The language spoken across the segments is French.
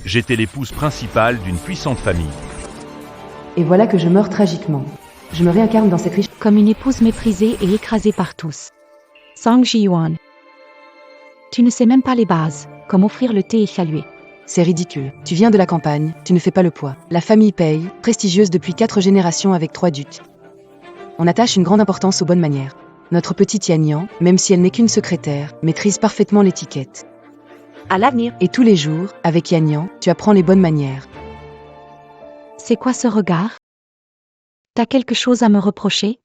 J'étais l'épouse principale d'une puissante famille. Et voilà que je meurs tragiquement. Je me réincarne dans cette riche... Comme une épouse méprisée et écrasée par tous. Song Ji-yuan. Tu ne sais même pas les bases, comme offrir le thé et saluer. C'est ridicule. Tu viens de la campagne, tu ne fais pas le poids. La famille paye, prestigieuse depuis 4 générations avec 3 ducs. On attache une grande importance aux bonnes manières. Notre petite Yan, même si elle n'est qu'une secrétaire, maîtrise parfaitement l'étiquette. À l'avenir. Et tous les jours, avec Yan, tu apprends les bonnes manières. C'est quoi ce regard? T'as quelque chose à me reprocher?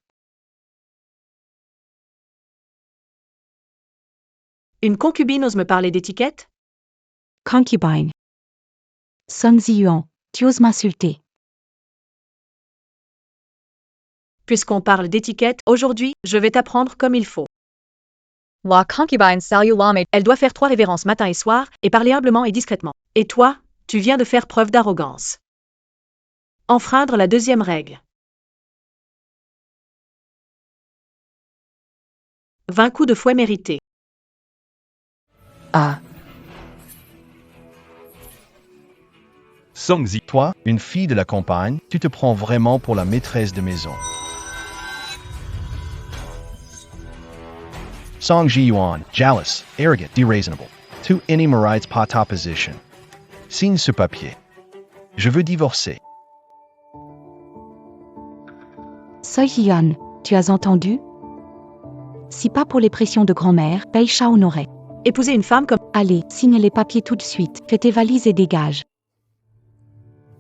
Une concubine ose me parler d'étiquette? Concubine. Song Ji-yuan, tu oses m'insulter. Puisqu'on parle d'étiquette, aujourd'hui, je vais t'apprendre comme il faut. La concubine Salulame. Elle doit faire 3 révérences matin et soir, et parler humblement et discrètement. Et toi, tu viens de faire preuve d'arrogance. Enfreindre la 2e règle. 20 coups de fouet mérités. Ah, Song Zi, Toi, une fille de la campagne, tu te prends vraiment pour la maîtresse de maison. Song Ji-yuan, jealous, arrogant, déraisonnable. Tu mérites pas ta position. Signe ce papier. Je veux divorcer. Soi Ji-yuan, tu as entendu? Si pas pour les pressions de grand-mère, paye chat honoré. Épouser une femme comme Allez, signe les papiers tout de suite, fais tes valises et dégage.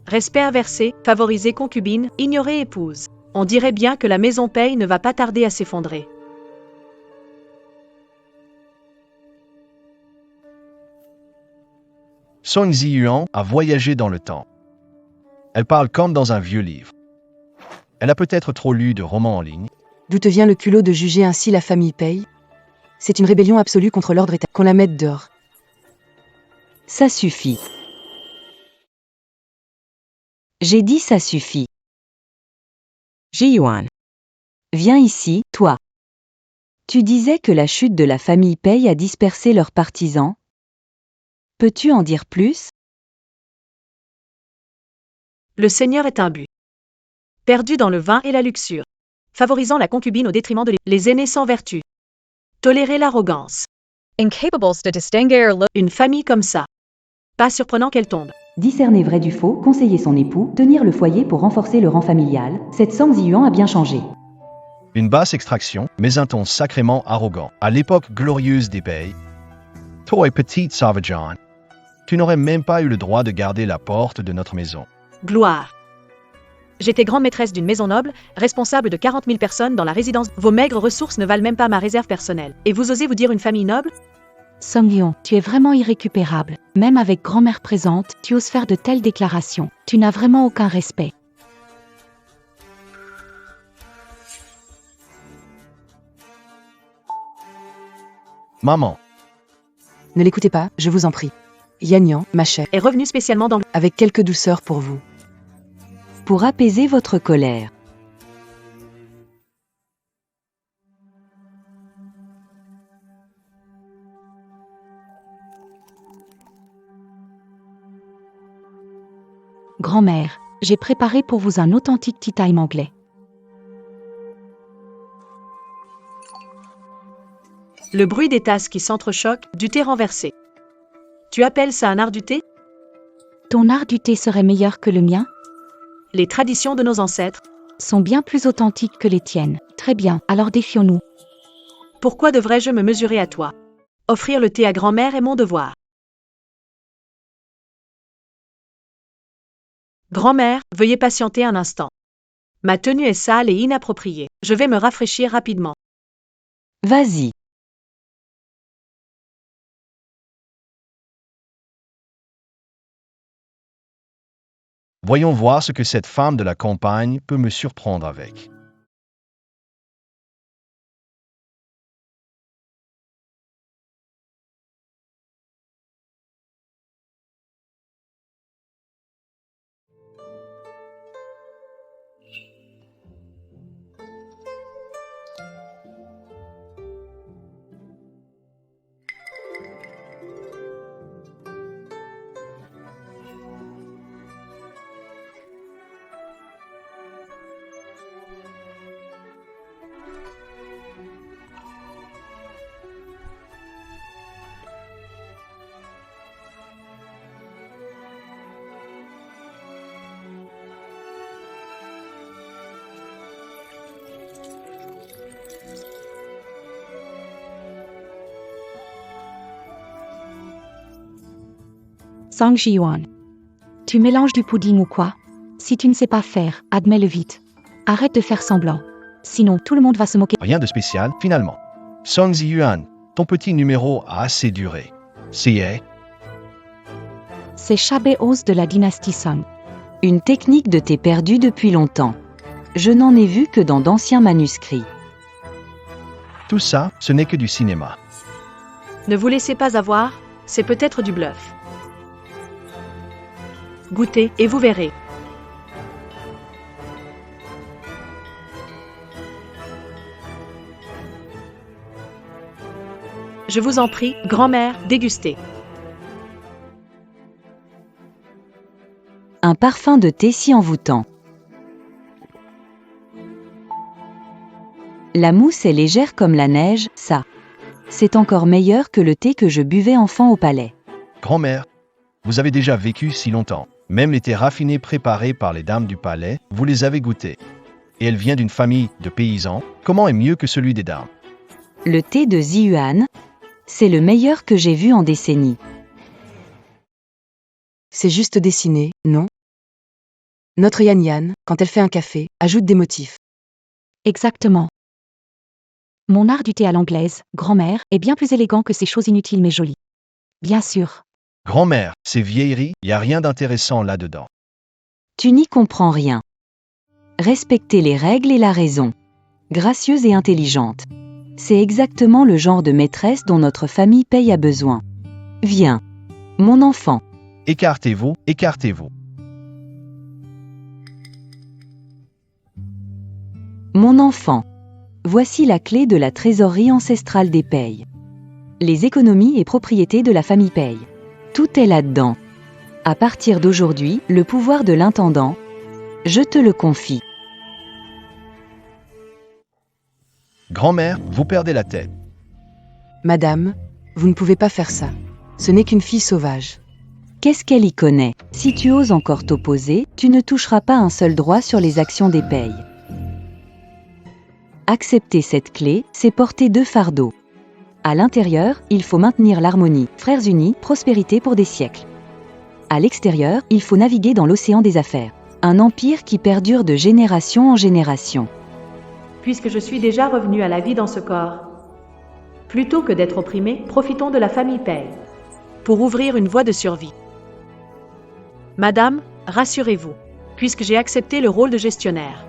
respect inversé, favoriser concubine, ignorer épouse. On dirait bien que la maison paye ne va pas tarder à s'effondrer. Song Ji-yuan a voyagé dans le temps. Elle parle comme dans un vieux livre. Elle a peut-être trop lu de romans en ligne. d'où te vient le culot de juger ainsi la famille paye? C'est une rébellion absolue contre l'ordre établi. Qu'on la mette dehors. Ça suffit. J'ai dit ça suffit. Ji-yuan. Viens ici, toi. Tu disais que la chute de la famille Paye a dispersé leurs partisans. Peux-tu en dire plus? Le Seigneur est imbu. Perdu dans le vin et la luxure. Favorisant la concubine au détriment de les aînés sans vertu. Tolérer l'arrogance. Incapables de distinguer le. Une famille comme ça. Pas surprenant qu'elle tombe. Discerner vrai du faux, conseiller son époux, tenir le foyer pour renforcer le rang familial, cette Song Ji-yuan a bien changé. Une basse extraction, mais un ton sacrément arrogant. À l'époque glorieuse des Paye. Toi, petite sauvageon, tu n'aurais même pas eu le droit de garder la porte de notre maison. Gloire. J'étais grande maîtresse d'une maison noble, responsable de 40 000 personnes dans la résidence. Vos maigres ressources ne valent même pas ma réserve personnelle. Et vous osez vous dire une famille noble? Song Ji-yuan, tu es vraiment irrécupérable. Même avec grand-mère présente, tu oses faire de telles déclarations. Tu n'as vraiment aucun respect. Maman, Ne l'écoutez pas, je vous en prie. Yan, ma chère, Est revenu spécialement dans le... avec quelques douceurs pour vous. Pour apaiser votre colère. Grand-mère, j'ai préparé pour vous un authentique tea time anglais. Le bruit des tasses qui s'entrechoquent, du thé renversé. Tu appelles ça un art du thé? Ton art du thé serait meilleur que le mien? Les traditions de nos ancêtres. Sont bien plus authentiques que les tiennes. Très bien, alors défions-nous. Pourquoi devrais-je me mesurer à toi? Offrir le thé à grand-mère est mon devoir. Grand-mère, veuillez patienter un instant. Ma tenue est sale et inappropriée. Je vais me rafraîchir rapidement. Vas-y. voyons voir ce que cette femme de la campagne peut me surprendre avec. Song Ji-yuan. Tu mélanges du pudding ou quoi? Si tu ne sais pas faire, admets-le vite. Arrête de faire semblant. Sinon, tout le monde va se moquer. Rien de spécial, finalement. Song Ji-yuan, ton petit numéro a assez duré. C'est C'est Shabeos de la dynastie Song. Une technique de thé perdue depuis longtemps. Je n'en ai vu que dans d'anciens manuscrits. tout ça, ce n'est que du cinéma. Ne vous laissez pas avoir, c'est peut-être du bluff. Goûtez et vous verrez. Je vous en prie, grand-mère, dégustez. Un parfum de thé si envoûtant. La mousse est légère comme la neige, ça. C'est encore meilleur que le thé que je buvais enfant au palais. Grand-mère, vous avez déjà vécu si longtemps. Même les thés raffinés préparés par les dames du palais, vous les avez goûtés. Et elle vient d'une famille de paysans. Comment est mieux que celui des dames? Le thé de Ziyuan, c'est le meilleur que j'ai vu en décennies. C'est juste dessiné, non? Notre Yan Yan, quand elle fait un café, ajoute des motifs. Exactement. Mon art du thé à l'anglaise, grand-mère, est bien plus élégant que ces choses inutiles mais jolies. Bien sûr. Grand-mère, ces vieilleries, y a rien d'intéressant là-dedans. Tu n'y comprends rien. Respecter les règles et la raison. Gracieuse et intelligente. C'est exactement le genre de maîtresse dont notre famille paye a besoin. Viens. Mon enfant. Écartez-vous, écartez-vous. Mon enfant. Voici la clé de la trésorerie ancestrale des Pei. Les économies et propriétés de la famille Pei. Tout est là-dedans. À partir d'aujourd'hui, le pouvoir de l'intendant, je te le confie. Grand-mère, vous perdez la tête. Madame, vous ne pouvez pas faire ça. Ce n'est qu'une fille sauvage. Qu'est-ce qu'elle y connaît? Si tu oses encore t'opposer, tu ne toucheras pas un seul droit sur les actions des Pei. Accepter cette clé, c'est porter 2 fardeaux. À l'intérieur, il faut maintenir l'harmonie, frères unis, prospérité pour des siècles. À l'extérieur, il faut naviguer dans l'océan des affaires. Un empire qui perdure de génération en génération. Puisque je suis déjà revenu à la vie dans ce corps. Plutôt que d'être opprimé, profitons de la famille Pei pour ouvrir une voie de survie. Madame, rassurez-vous, puisque j'ai accepté le rôle de gestionnaire.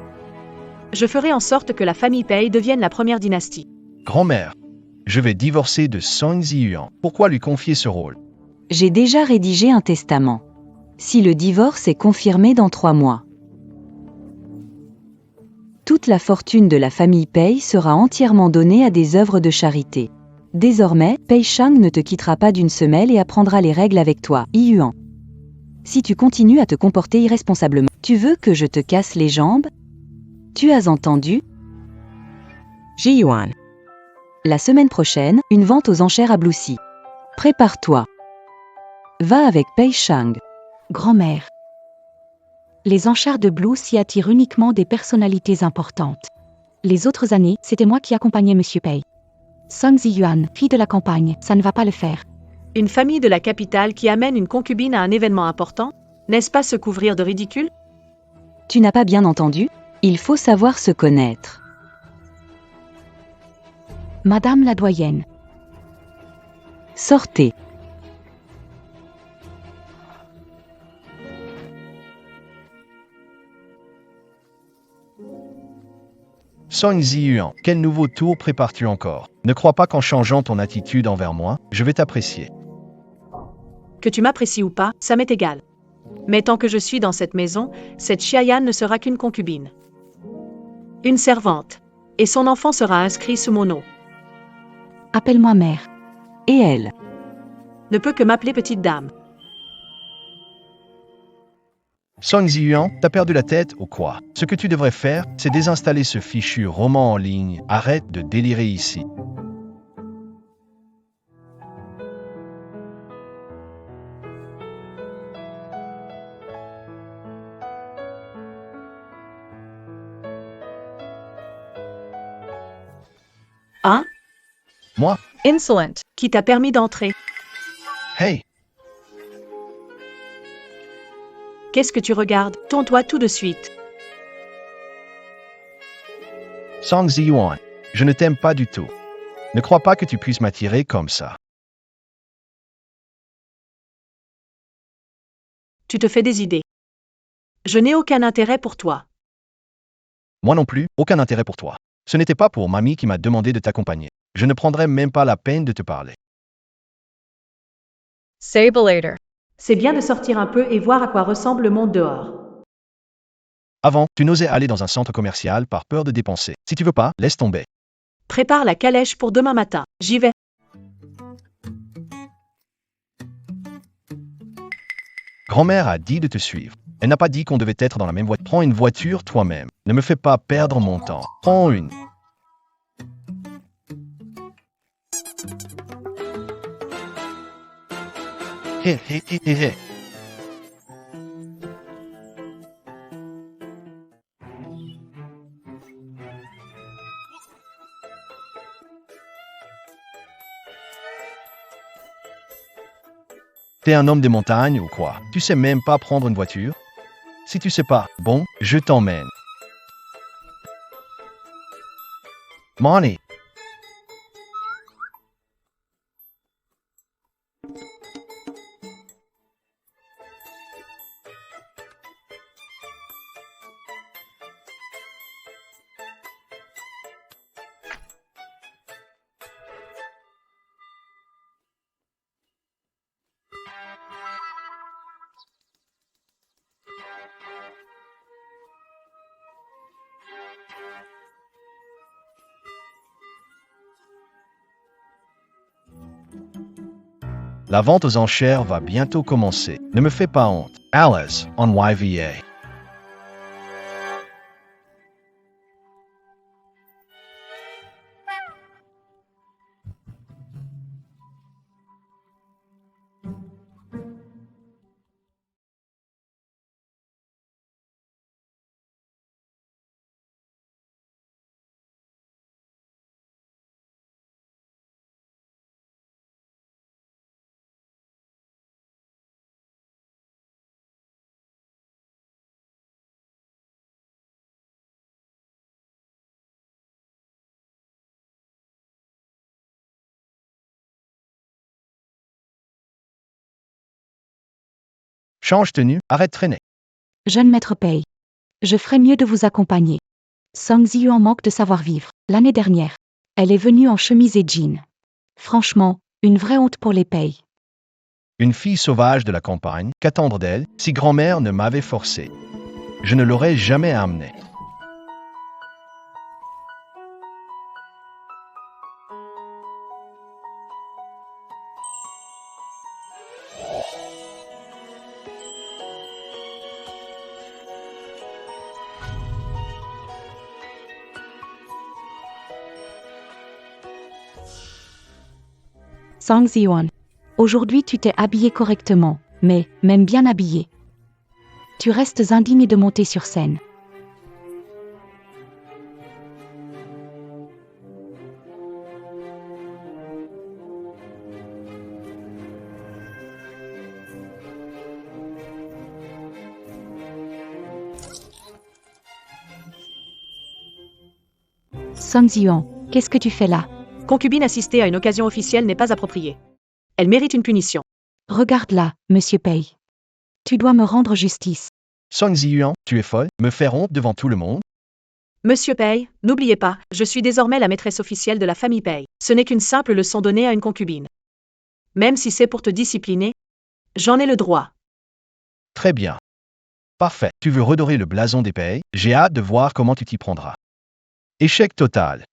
Je ferai en sorte que la famille Pei devienne la première dynastie. Grand-mère, je vais divorcer de Song Ziyuan. Pourquoi lui confier ce rôle? J'ai déjà rédigé un testament. Si le divorce est confirmé dans 3 mois, toute la fortune de la famille Pei sera entièrement donnée à des œuvres de charité. Désormais, Pei Shang ne te quittera pas d'une semelle et apprendra les règles avec toi, Yuan. Si tu continues à te comporter irresponsablement, tu veux que je te casse les jambes? Tu as entendu? Ji-yuan. La semaine prochaine, une vente aux enchères à Bloussy. Prépare-toi. Va avec Pei Shang. Grand-mère. Les enchères de Blues y attirent uniquement des personnalités importantes. Les autres années, c'était moi qui accompagnais Monsieur Pei. Song Ziyuan, fille de la campagne, ça ne va pas le faire. Une famille de la capitale qui amène une concubine à un événement important, n'est-ce pas se couvrir de ridicule? Tu n'as pas bien entendu? Il faut savoir se connaître. Madame la doyenne. Sortez. Song Ziyuan, quel nouveau tour prépares-tu encore? Ne crois pas qu'en changeant ton attitude envers moi, je vais t'apprécier. Que tu m'apprécies ou pas, ça m'est égal. Mais tant que je suis dans cette maison, cette Xiayan ne sera qu'une concubine. Une servante. Et son enfant sera inscrit sous mon nom. Appelle-moi mère. Et elle? Ne peut que m'appeler petite dame. Song Ziyuan, t'as perdu la tête ou quoi? Ce que tu devrais faire, c'est désinstaller ce fichu roman en ligne. Arrête de délirer ici. Hein? Moi? Insolent. Qui t'a permis d'entrer? Hey! Qu'est-ce que tu regardes? Tourne-toi tout de suite. Song Ziyuan, je ne t'aime pas du tout. Ne crois pas que tu puisses m'attirer comme ça. Tu te fais des idées. Je n'ai aucun intérêt pour toi. Moi non plus, aucun intérêt pour toi. Ce n'était pas pour mamie qui m'a demandé de t'accompagner. Je ne prendrais même pas la peine de te parler. Save later. C'est bien de sortir un peu et voir à quoi ressemble le monde dehors. Avant, tu n'osais aller dans un centre commercial par peur de dépenser. Si tu veux pas, laisse tomber. Prépare la calèche pour demain matin. J'y vais. Grand-mère a dit de te suivre. Elle n'a pas dit qu'on devait être dans la même voiture. Prends une voiture toi-même. Ne me fais pas perdre mon temps. Prends une. Hé, hé, hé, hé, hé. T'es un homme des montagnes ou quoi? Tu sais même pas prendre une voiture? Si tu sais pas, bon, je t'emmène. Money. La vente aux enchères va bientôt commencer. Ne me fais pas honte. Alice, on YVA. Change tenue, arrête de traîner. Jeune maître Pei. Je ferais mieux de vous accompagner. Song Ziyuan manque de savoir-vivre. L'année dernière, elle est venue en chemise et jean. Franchement, une vraie honte pour les Pei. Une fille sauvage de la campagne, qu'attendre d'elle si grand-mère ne m'avait forcé? Je ne l'aurais jamais amenée. Song Ziyuan. Aujourd'hui tu t'es habillé correctement, mais même bien habillé. Tu restes indigne de monter sur scène. Song Ziyuan, qu'est-ce que tu fais là? Concubine assistée à une occasion officielle n'est pas appropriée. Elle mérite une punition. Regarde-la, monsieur Pei. Tu dois me rendre justice. Song Ziyuan, tu es folle? Me faire honte devant tout le monde? Monsieur Pei, n'oubliez pas, je suis désormais la maîtresse officielle de la famille Pei. Ce n'est qu'une simple leçon donnée à une concubine. Même si c'est pour te discipliner, j'en ai le droit. Très bien. Parfait. Tu veux redorer le blason des Pei? J'ai hâte de voir comment tu t'y prendras. Échec total.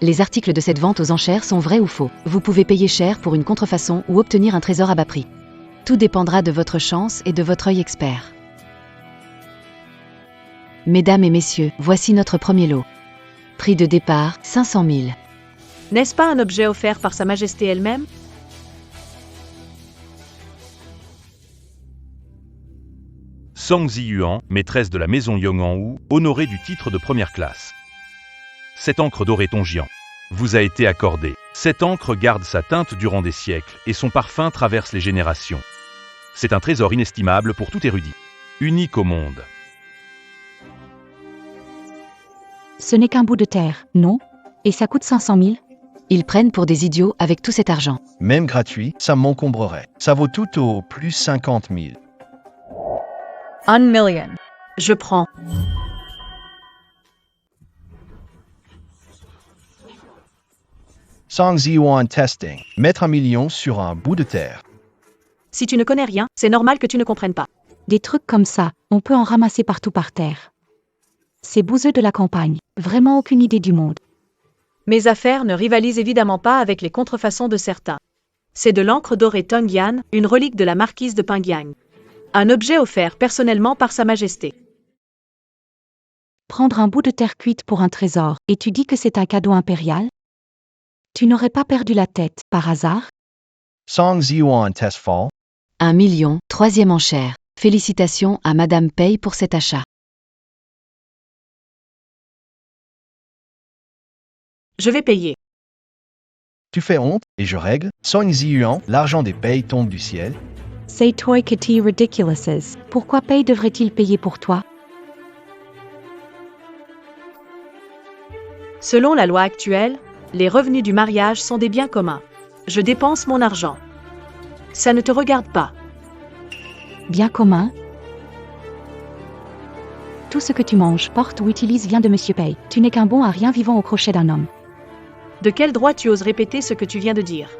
Les articles de cette vente aux enchères sont vrais ou faux. Vous pouvez payer cher pour une contrefaçon ou obtenir un trésor à bas prix. Tout dépendra de votre chance et de votre œil expert. Mesdames et messieurs, voici notre premier lot. Prix de départ, 500 000. N'est-ce pas un objet offert par Sa Majesté elle-même? Song Ziyuan, maîtresse de la maison Yong'an-Wu, honorée du titre de première classe. Cette encre dorée Tongjian vous a été accordée. Cette encre garde sa teinte durant des siècles et son parfum traverse les générations. C'est un trésor inestimable pour tout érudit. Unique au monde. Ce n'est qu'un bout de terre, non? Et ça coûte 500 000? Ils prennent pour des idiots avec tout cet argent. Même gratuit, ça m'encombrerait. Ça vaut tout au plus 50 000. 1 million. Je prends. Song Ziyuan testing. Mettre 1 million sur un bout de terre. Si tu ne connais rien, c'est normal que tu ne comprennes pas. Des trucs comme ça, on peut en ramasser partout par terre. Ces bouseux de la campagne, vraiment aucune idée du monde. Mes affaires ne rivalisent évidemment pas avec les contrefaçons de certains. C'est de l'encre dorée Tongyan, une relique de la marquise de Pingyang. Un objet offert personnellement par Sa Majesté. Prendre un bout de terre cuite pour un trésor, et tu dis que c'est un cadeau impérial? Tu n'aurais pas perdu la tête, par hasard? Song Ziyuan test fall. 1 million, troisième enchère. Félicitations à Madame Pei pour cet achat. Je vais payer. Tu fais honte, et je règle. Song Ziyuan, l'argent des payes tombe du ciel. Say toy kitty ridiculouses. Pourquoi Pei devrait-il payer pour toi? Selon la loi actuelle, les revenus du mariage sont des biens communs. Je dépense mon argent. Ça ne te regarde pas. Bien commun? Tout ce que tu manges, portes ou utilises vient de Monsieur Pei. Tu n'es qu'un bon à rien vivant au crochet d'un homme. De quel droit tu oses répéter ce que tu viens de dire?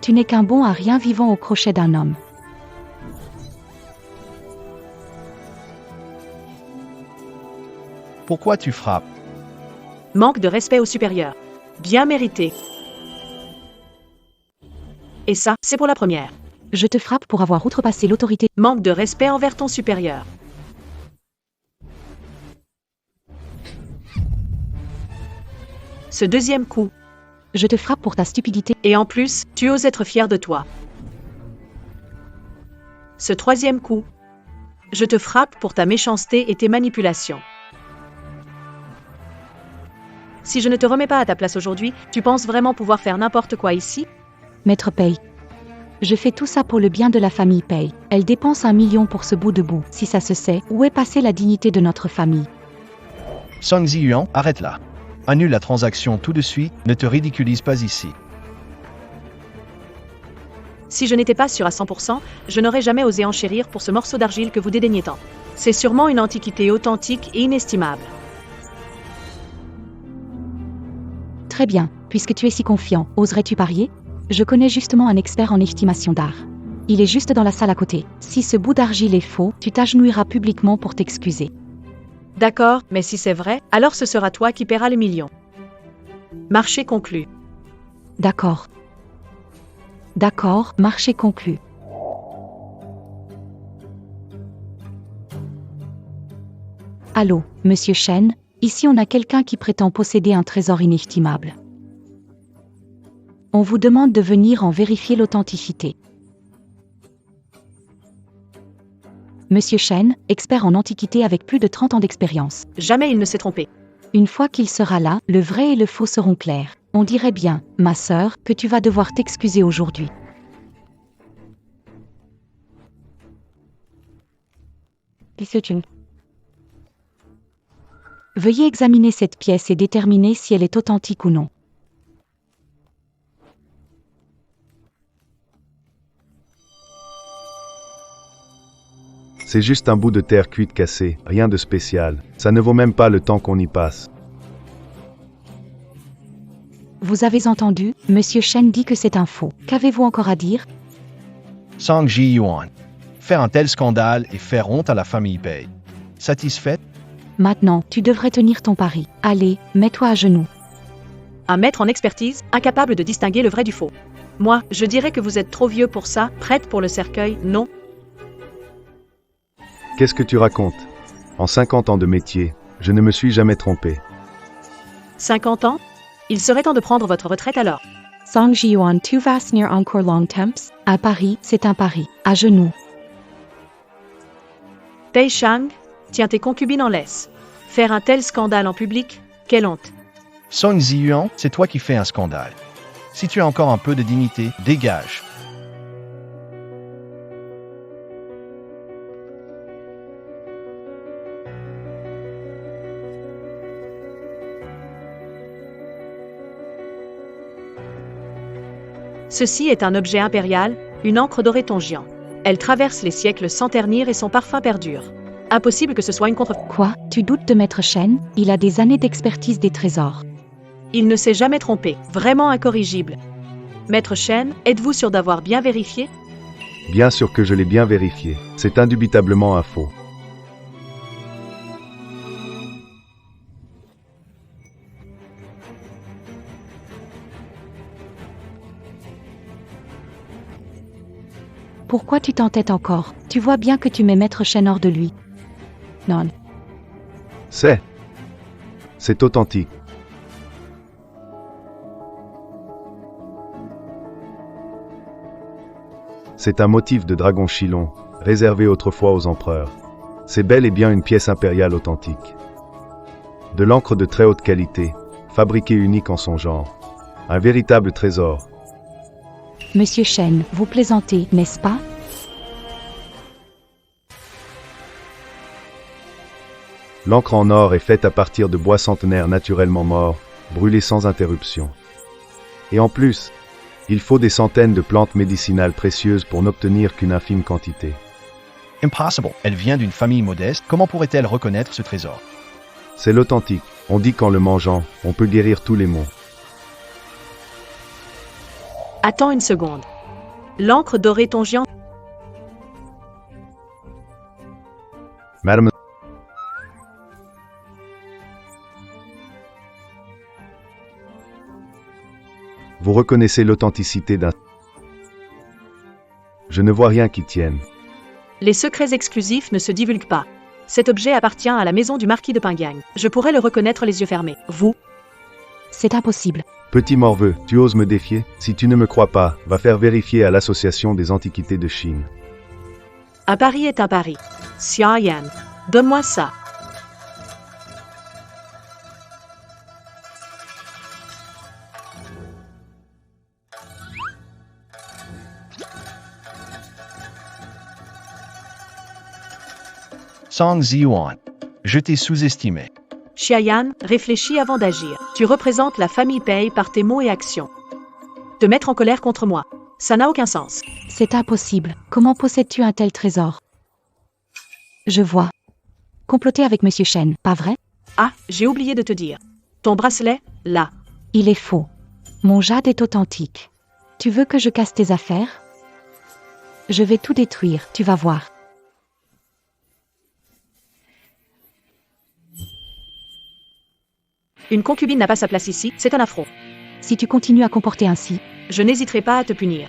Tu n'es qu'un bon à rien vivant au crochet d'un homme. Pourquoi tu frappes? Manque de respect au supérieur. Bien mérité. Et ça, c'est pour la première. Je te frappe pour avoir outrepassé l'autorité. Manque de respect envers ton supérieur. Ce deuxième coup. Je te frappe pour ta stupidité. Et en plus, tu oses être fier de toi. Ce troisième coup. Je te frappe pour ta méchanceté et tes manipulations. Si je ne te remets pas à ta place aujourd'hui, tu penses vraiment pouvoir faire n'importe quoi ici? Maître Pei. Je fais tout ça pour le bien de la famille Pei. Elle dépense 1 million pour ce bout de boue. Si ça se sait, où est passée la dignité de notre famille? Song Ziyuan, arrête là. Annule la transaction tout de suite, ne te ridiculise pas ici. Si je n'étais pas sûr à 100%, je n'aurais jamais osé enchérir pour ce morceau d'argile que vous dédaignez tant. C'est sûrement une antiquité authentique et inestimable. Très bien, puisque tu es si confiant, oserais-tu parier? Je connais justement un expert en estimation d'art. Il est juste dans la salle à côté. Si ce bout d'argile est faux, tu t'agenouilleras publiquement pour t'excuser. D'accord, mais si c'est vrai, alors ce sera toi qui paieras les millions. Marché conclu. D'accord. D'accord, marché conclu. Allô, Monsieur Shen, ici on a quelqu'un qui prétend posséder un trésor inestimable. On vous demande de venir en vérifier l'authenticité. Monsieur Shen, expert en antiquité avec plus de 30 ans d'expérience. Jamais il ne s'est trompé. Une fois qu'il sera là, le vrai et le faux seront clairs. On dirait bien, ma sœur, que tu vas devoir t'excuser aujourd'hui. Veuillez examiner cette pièce et déterminer si elle est authentique ou non. C'est juste un bout de terre cuite cassée, rien de spécial. Ça ne vaut même pas le temps qu'on y passe. Vous avez entendu, Monsieur Shen dit que c'est un faux. Qu'avez-vous encore à dire? Song Ziyuan. Faire un tel scandale et faire honte à la famille Pei. Satisfaite? Maintenant, tu devrais tenir ton pari. Allez, mets-toi à genoux. Un maître en expertise, incapable de distinguer le vrai du faux. Moi, je dirais que vous êtes trop vieux pour ça, prête pour le cercueil, non? Qu'est-ce que tu racontes? En 50 ans de métier, je ne me suis jamais trompé. 50 ans? Il serait temps de prendre votre retraite alors. Song Ziyuan, tu vas near encore long temps? À Paris, c'est un pari. À genoux. Pei Shang, tiens tes concubines en laisse. Faire un tel scandale en public, quelle honte. Song Ziyuan, c'est toi qui fais un scandale. Si tu as encore un peu de dignité, dégage. Ceci est un objet impérial, une encre dorée Tongian. Elle traverse les siècles sans ternir et son parfum perdure. Impossible que ce soit une contrefaçon. Quoi? Tu doutes de Maître Shen? Il a des années d'expertise des trésors. Il ne s'est jamais trompé, vraiment incorrigible. Maître Shen, êtes-vous sûr d'avoir bien vérifié? Bien sûr que je l'ai bien vérifié. C'est indubitablement un faux. Pourquoi tu t'entêtes encore? Tu vois bien que tu mets Maître Shen hors de lui. Non. C'est authentique. C'est un motif de dragon Shilon, réservé autrefois aux empereurs. C'est bel et bien une pièce impériale authentique. De l'encre de très haute qualité, fabriquée unique en son genre. Un véritable trésor. Monsieur Shen, vous plaisantez, n'est-ce pas? L'encre en or est faite à partir de bois centenaires naturellement morts, brûlés sans interruption. Et en plus, il faut des centaines de plantes médicinales précieuses pour n'obtenir qu'une infime quantité. Impossible. Elle vient d'une famille modeste. Comment pourrait-elle reconnaître ce trésor? C'est l'authentique. On dit qu'en le mangeant, on peut guérir tous les maux. Attends une seconde. L'encre dorée Tongian. Madame, vous reconnaissez l'authenticité d'un... Je ne vois rien qui tienne. Les secrets exclusifs ne se divulguent pas. Cet objet appartient à la maison du marquis de Pingyang. Je pourrais le reconnaître les yeux fermés. Vous? C'est impossible. Petit morveux, tu oses me défier? Si tu ne me crois pas, va faire vérifier à l'Association des Antiquités de Chine. Un pari est un pari. Xia Yan, donne-moi ça. Song Ziyuan, je t'ai sous-estimé. Xiayan, réfléchis avant d'agir. Tu représentes la famille Pei par tes mots et actions. Te mettre en colère contre moi, ça n'a aucun sens. C'est impossible. Comment possèdes-tu un tel trésor? Je vois. Comploter avec Monsieur Shen, pas vrai? Ah, j'ai oublié de te dire. Ton bracelet, là. Il est faux. Mon jade est authentique. Tu veux que je casse tes affaires? Je vais tout détruire, tu vas voir. Une concubine n'a pas sa place ici, c'est un affront. Si tu continues à comporter ainsi, je n'hésiterai pas à te punir.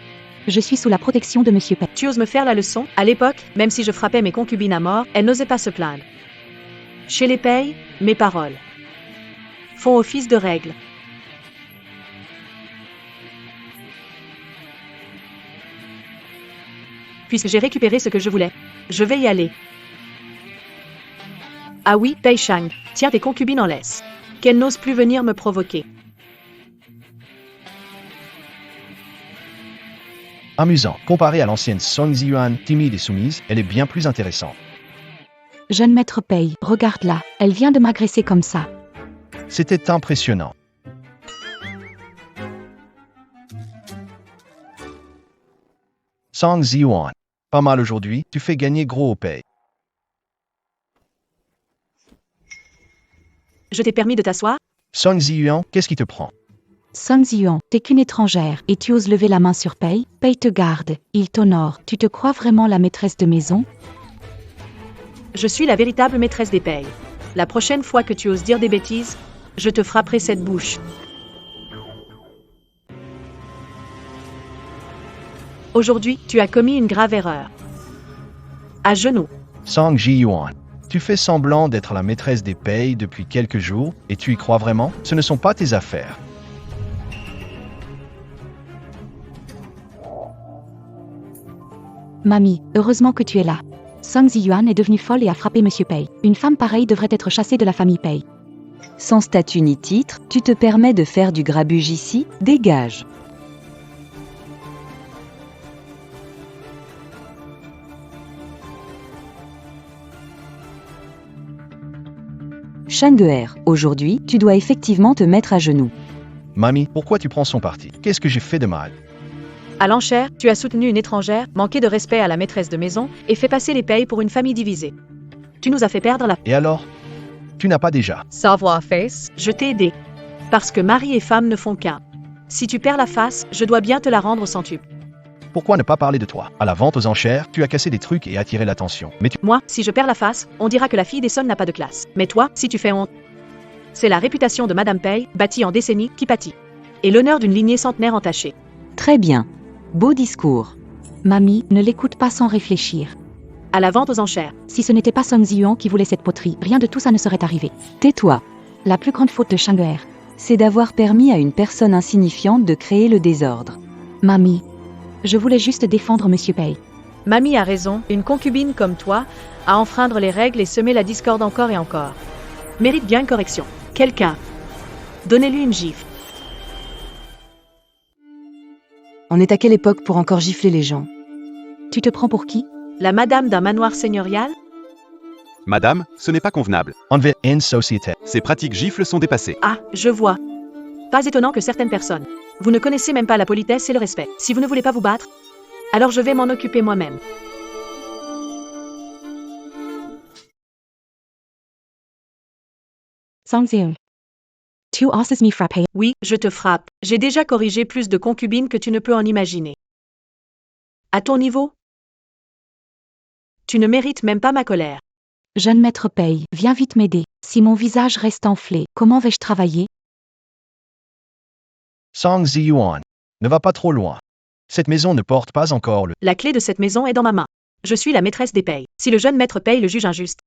Je suis sous la protection de Monsieur Pei. Tu oses me faire la leçon? À l'époque, même si je frappais mes concubines à mort, elles n'osaient pas se plaindre. Chez les Pei, mes paroles font office de règle. Puisque j'ai récupéré ce que je voulais, je vais y aller. Ah oui, Pei Shang, tiens tes concubines en laisse. Qu'elles n'osent plus venir me provoquer. Amusant. Comparé à l'ancienne Song Ziyuan, timide et soumise, elle est bien plus intéressante. Jeune maître Pei, regarde-la, elle vient de m'agresser comme ça. C'était impressionnant. Song Ziyuan, pas mal aujourd'hui, tu fais gagner gros au Pei. Je t'ai permis de t'asseoir? Song Ziyuan, qu'est-ce qui te prend? Song Ziyuan, t'es qu'une étrangère, et tu oses lever la main sur Pei? Pei te garde, il t'honore. Tu te crois vraiment la maîtresse de maison? Je suis la véritable maîtresse des Pei. La prochaine fois que tu oses dire des bêtises, je te frapperai cette bouche. Aujourd'hui, tu as commis une grave erreur. À genoux. Song Ziyuan, tu fais semblant d'être la maîtresse des Pei depuis quelques jours, et tu y crois vraiment? Ce ne sont pas tes affaires. Mamie, heureusement que tu es là. Song Ziyuan est devenue folle et a frappé Monsieur Pei. Une femme pareille devrait être chassée de la famille Pei. Sans statut ni titre, tu te permets de faire du grabuge ici? Dégage. Shang-Ge, aujourd'hui, tu dois effectivement te mettre à genoux. Mamie, pourquoi tu prends son parti? Qu'est-ce que j'ai fait de mal? À l'enchère, tu as soutenu une étrangère, manqué de respect à la maîtresse de maison et fait passer les Pei pour une famille divisée. Tu nous as fait perdre la... Et alors? Tu n'as pas déjà. Savoir face. Je t'ai aidé. Parce que mari et femme ne font qu'un. Si tu perds la face, je dois bien te la rendre sans tu. Pourquoi ne pas parler de toi? À la vente aux enchères, tu as cassé des trucs et attiré l'attention. Mais tu... Moi, si je perds la face, on dira que la fille des Song n'a pas de classe. Mais toi, si tu fais honte... C'est la réputation de Madame Pei, bâtie en décennies, qui pâtit. Et l'honneur d'une lignée centenaire entachée. Très bien. Beau discours. Mamie, ne l'écoute pas sans réfléchir. À la vente aux enchères. Si ce n'était pas Song Ziyuan qui voulait cette poterie, rien de tout ça ne serait arrivé. Tais-toi. La plus grande faute de Shang-Ge, C'est d'avoir permis à une personne insignifiante de créer le désordre. Mamie, je voulais juste défendre Monsieur Pei. Mamie a raison, une concubine comme toi, à enfreindre les règles et semer la discorde encore et encore. Mérite bien une correction. Quelqu'un. Donnez-lui une gifle. On est à quelle époque pour encore gifler les gens? Tu te prends pour qui? La madame d'un manoir seigneurial? Madame, ce n'est pas convenable. On vit en société. Ces pratiques gifles sont dépassées. Ah, je vois. Pas étonnant que certaines personnes. Vous ne connaissez même pas la politesse et le respect. Si vous ne voulez pas vous battre, alors je vais m'en occuper moi-même. Song Ziyuan. Tu oses me frapper. Oui, je te frappe. J'ai déjà corrigé plus de concubines que tu ne peux en imaginer. À ton niveau? Tu ne mérites même pas ma colère. Jeune maître Pei, viens vite m'aider. Si mon visage reste enflé, comment vais-je travailler? Song Ziyuan. Ne va pas trop loin. Cette maison ne porte pas encore le... La clé de cette maison est dans ma main. Je suis la maîtresse des Pei. Si le jeune maître Pei le juge injuste,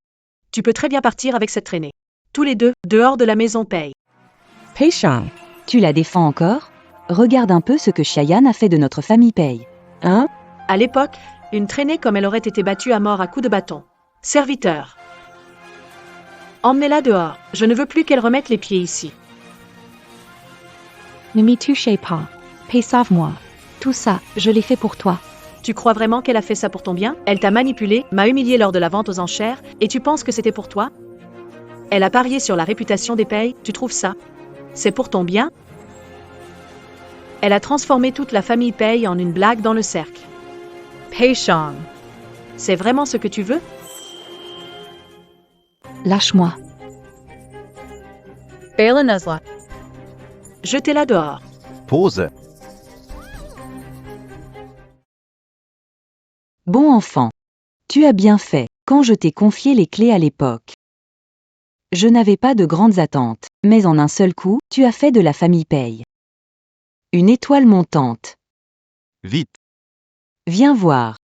tu peux très bien partir avec cette traînée. Tous les deux, dehors de la maison Pei. Pei Shang, tu la défends encore? Regarde un peu ce que Xiayan a fait de notre famille Pei. Hein? À l'époque, une traînée comme elle aurait été battue à mort à coups de bâton. Serviteur. Emmenez-la dehors. Je ne veux plus qu'elle remette les pieds ici. Ne m'y touchez pas. Pei, sauve-moi. Tout ça, je l'ai fait pour toi. Tu crois vraiment qu'elle a fait ça pour ton bien? Elle t'a manipulé, m'a humilié lors de la vente aux enchères, et tu penses que c'était pour toi? Elle a parié sur la réputation des Pei, tu trouves ça? C'est pour ton bien? Elle a transformé toute la famille Pei en une blague dans le cercle. Pei Shang. C'est vraiment ce que tu veux? Lâche-moi. Bela Nuzla. Jetez-la dehors. Pause. Bon enfant. Tu as bien fait, quand je t'ai confié les clés à l'époque. Je n'avais pas de grandes attentes, mais en un seul coup, tu as fait de la famille Pei une étoile montante. Vite. Viens voir.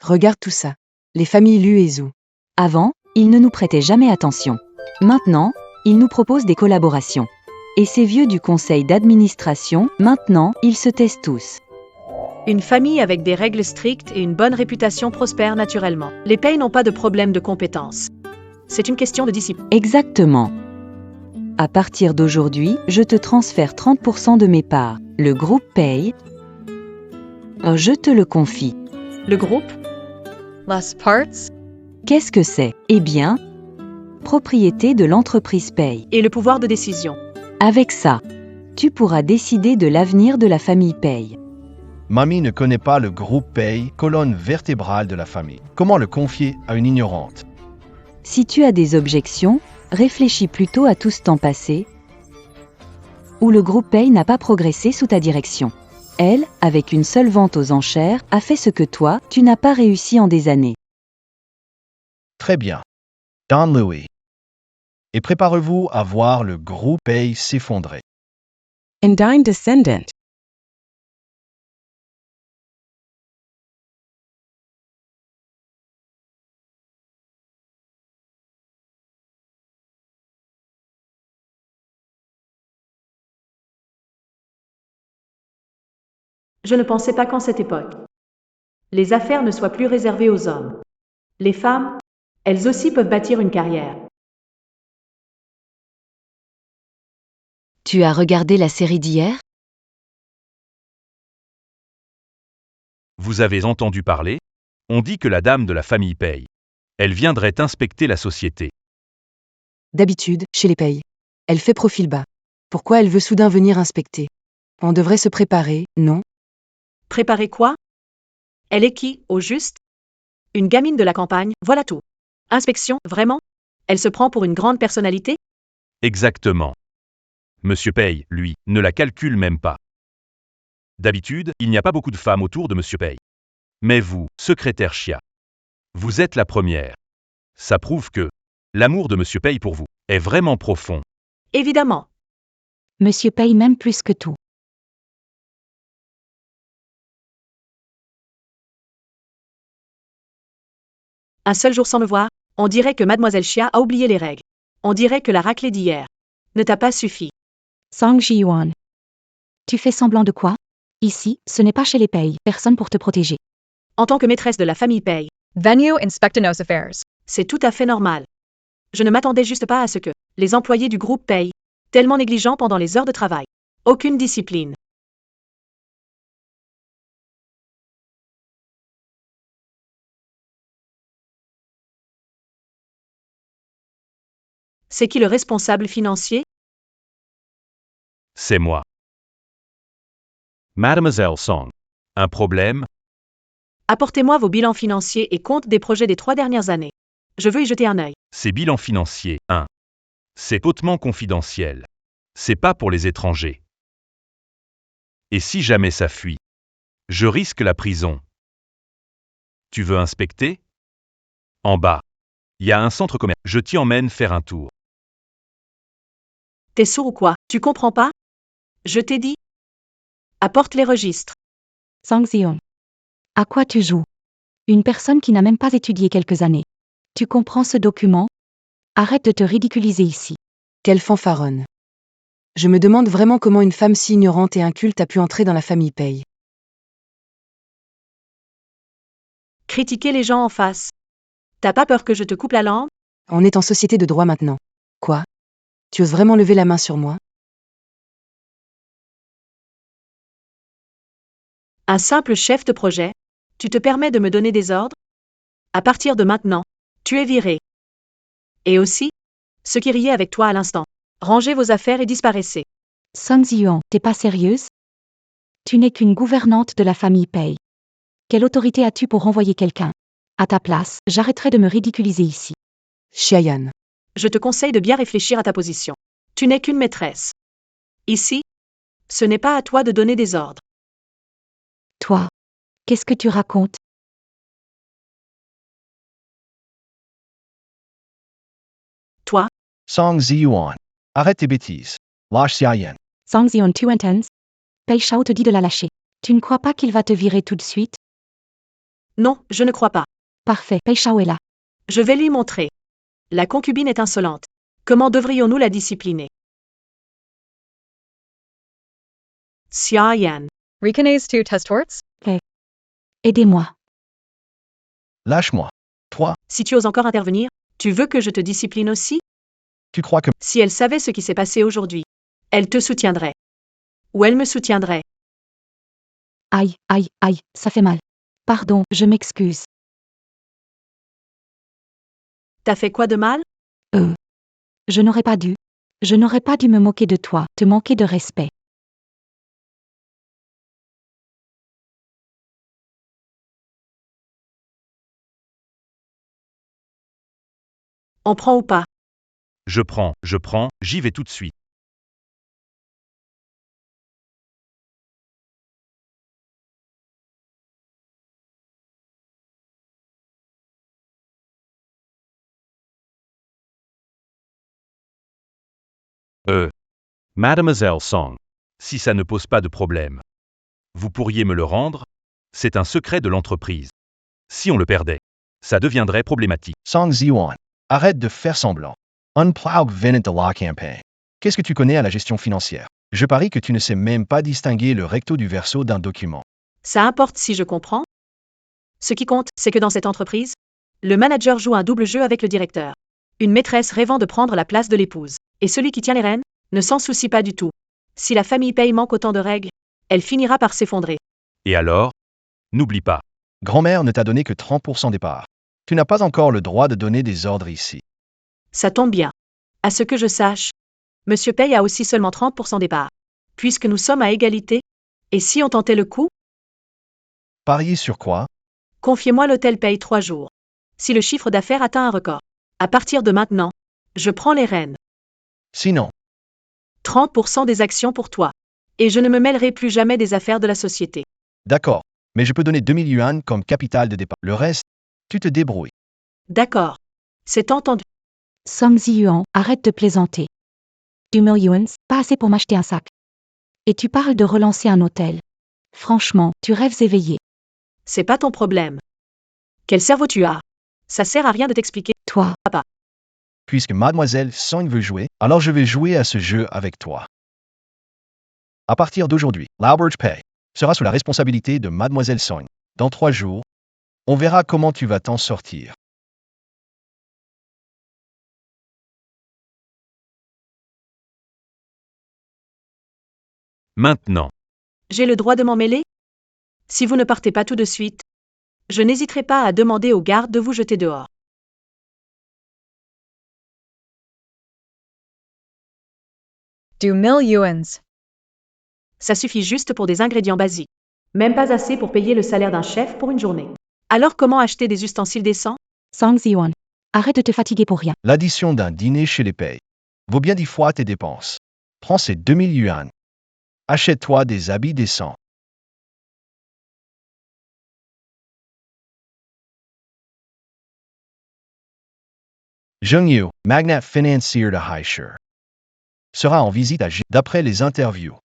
Regarde tout ça. Les familles Lu et Zhu. Avant, ils ne nous prêtaient jamais attention. Maintenant, ils nous proposent des collaborations. Et ces vieux du conseil d'administration, maintenant, ils se taisent tous. Une famille avec des règles strictes et une bonne réputation prospère naturellement. Les Pei n'ont pas de problème de compétence. C'est une question de discipline. Exactement. À partir d'aujourd'hui, je te transfère 30% de mes parts. Le groupe Pei. Je te le confie. Le groupe? Less parts. Qu'est-ce que c'est? Eh bien, propriété de l'entreprise Pei. Et le pouvoir de décision. Avec ça, tu pourras décider de l'avenir de la famille Pei. Mamie ne connaît pas le groupe Pei, colonne vertébrale de la famille. Comment le confier à une ignorante? Si tu as des objections, réfléchis plutôt à tout ce temps passé où le groupe Pei n'a pas progressé sous ta direction. Elle, avec une seule vente aux enchères, a fait ce que toi, tu n'as pas réussi en des années. Très bien. Don Louis. Et préparez-vous à voir le groupe Pei s'effondrer. Indine Descendant. Je ne pensais pas qu'en cette époque, les affaires ne soient plus réservées aux hommes. Les femmes, elles aussi peuvent bâtir une carrière. Tu as regardé la série d'hier? Vous avez entendu parler? On dit que la dame de la famille paye. Elle viendrait inspecter la société. D'habitude, chez les Pei. Elle fait profil bas. Pourquoi elle veut soudain venir inspecter? On devrait se préparer, non? Préparer quoi? Elle est qui, au juste? Une gamine de la campagne, voilà tout. Inspection, vraiment? Elle se prend pour une grande personnalité? Exactement. Monsieur Paye, lui, ne la calcule même pas. D'habitude, il n'y a pas beaucoup de femmes autour de Monsieur Paye. Mais vous, secrétaire Chia, vous êtes la première. Ça prouve que l'amour de Monsieur Paye pour vous est vraiment profond. Évidemment. Monsieur Paye m'aime plus que tout. Un seul jour sans me voir, on dirait que Mademoiselle Chia a oublié les règles. On dirait que la raclée d'hier ne t'a pas suffi. Song Ji-yuan. Tu fais semblant de quoi? Ici, ce n'est pas chez les Pei, personne pour te protéger. En tant que maîtresse de la famille Pei, Venue Inspectanos Affairs. c'est tout à fait normal. Je ne m'attendais juste pas à ce que les employés du groupe Pei, tellement négligents pendant les heures de travail. Aucune discipline. C'est qui le responsable financier? C'est moi. Mademoiselle Song. Un problème? Apportez-moi vos bilans financiers et comptes des projets des 3 dernières années. Je veux y jeter un œil. Ces bilans financiers, 1. C'est hautement confidentiel. C'est pas pour les étrangers. Et si jamais ça fuit? Je risque la prison. Tu veux inspecter? En bas. Il y a un centre commercial. Je t'y emmène faire un tour. T'es sourd ou quoi? Tu comprends pas? Je t'ai dit. Apporte les registres. Song Zion. À quoi tu joues? Une personne qui n'a même pas étudié quelques années. Tu comprends ce document? Arrête de te ridiculiser ici. Quelle fanfaronne. Je me demande vraiment comment une femme si ignorante et inculte a pu entrer dans la famille Pei. Critiquer les gens en face. T'as pas peur que je te coupe la langue? On est en société de droit maintenant. Quoi? Tu oses vraiment lever la main sur moi? Un simple chef de projet? Tu te permets de me donner des ordres? À partir de maintenant, tu es viré. Et aussi, ceux qui riaient avec toi à l'instant. Rangez vos affaires et disparaissez. Song Zion, t'es pas sérieuse? Tu n'es qu'une gouvernante de la famille Pei. Quelle autorité as-tu pour renvoyer quelqu'un? À ta place, j'arrêterai de me ridiculiser ici. Xiayan. Je te conseille de bien réfléchir à ta position. Tu n'es qu'une maîtresse. Ici, ce n'est pas à toi de donner des ordres. Toi, qu'est-ce que tu racontes? Toi, Song Ziyuan. Arrête tes bêtises. Lâche Xiayan. Song Zion, tu entends? Pei Shao te dit de la lâcher. Tu ne crois pas qu'il va te virer tout de suite? non, je ne crois pas. Parfait, Pei Shao est là. Je vais lui montrer. La concubine est insolente. Comment devrions-nous la discipliner? Xia Yan. Reconnaise tu testworts? Aidez-moi. Lâche-moi. Toi, Si tu oses encore intervenir, tu veux que je te discipline aussi? tu crois que Si elle savait ce qui s'est passé aujourd'hui, elle te soutiendrait. Ou elle me soutiendrait. Aïe, aïe, aïe, ça fait mal. Pardon, je m'excuse. T'as fait quoi de mal? Je n'aurais pas dû. Je n'aurais pas dû me moquer de toi, te manquer de respect. On prend ou pas? Je prends, j'y vais tout de suite. Mademoiselle Song. Si ça ne pose pas de problème. Vous pourriez me le rendre? C'est un secret de l'entreprise. Si on le perdait, ça deviendrait problématique. Song Ziyuan. Arrête de faire semblant. Unploug venait de la campagne. Qu'est-ce que tu connais à la gestion financière? Je parie que tu ne sais même pas distinguer le recto du verso d'un document. Ça importe si je comprends? Ce qui compte, c'est que dans cette entreprise, Le manager joue un double jeu avec le directeur. Une maîtresse rêvant de prendre la place de l'épouse. Et celui qui tient les rênes ne s'en soucie pas du tout. Si la famille Pei manque autant de règles, elle finira par s'effondrer. Et alors? N'oublie pas. Grand-mère ne t'a donné que 30% des parts. Tu n'as pas encore le droit de donner des ordres ici. Ça tombe bien. À ce que je sache, Monsieur Pei a aussi seulement 30% des parts. Puisque nous sommes à égalité, et si on tentait le coup? Parier sur quoi? Confiez-moi l'hôtel Pei 3 jours. Si le chiffre d'affaires atteint un record, à partir de maintenant, je prends les rênes. Sinon, 30% des actions pour toi. Et je ne me mêlerai plus jamais des affaires de la société. d'accord, mais je peux donner 2000 yuan comme capital de départ. Le reste, tu te débrouilles. D'accord. C'est entendu. Song Ziyuan, arrête de plaisanter. 2000 yuan, pas assez pour m'acheter un sac. Et tu parles de relancer un hôtel. Franchement, tu rêves éveillé. C'est pas ton problème. Quel cerveau tu as? Ça sert à rien de t'expliquer. Toi, Papa. Puisque mademoiselle Song veut jouer, alors je vais jouer à ce jeu avec toi. À partir d'aujourd'hui, L'Auberge Pei sera sous la responsabilité de mademoiselle Song. Dans 3 jours, on verra comment tu vas t'en sortir. Maintenant. J'ai le droit de m'en mêler? Si vous ne partez pas tout de suite, je n'hésiterai pas à demander aux gardes de vous jeter dehors. Do 1000 yuans. Ça suffit juste pour des ingrédients basiques. Même pas assez pour payer le salaire d'un chef pour une journée. Alors comment acheter des ustensiles décents? Song Ziyuan, arrête de te fatiguer pour rien. L'addition d'un dîner chez les Pei vaut bien 10 fois tes dépenses. Prends ces 2000 yuan. Achète-toi des habits décents. Zheng Yu, magnate financier de Haisher, sera en visite à G d'après les interviews.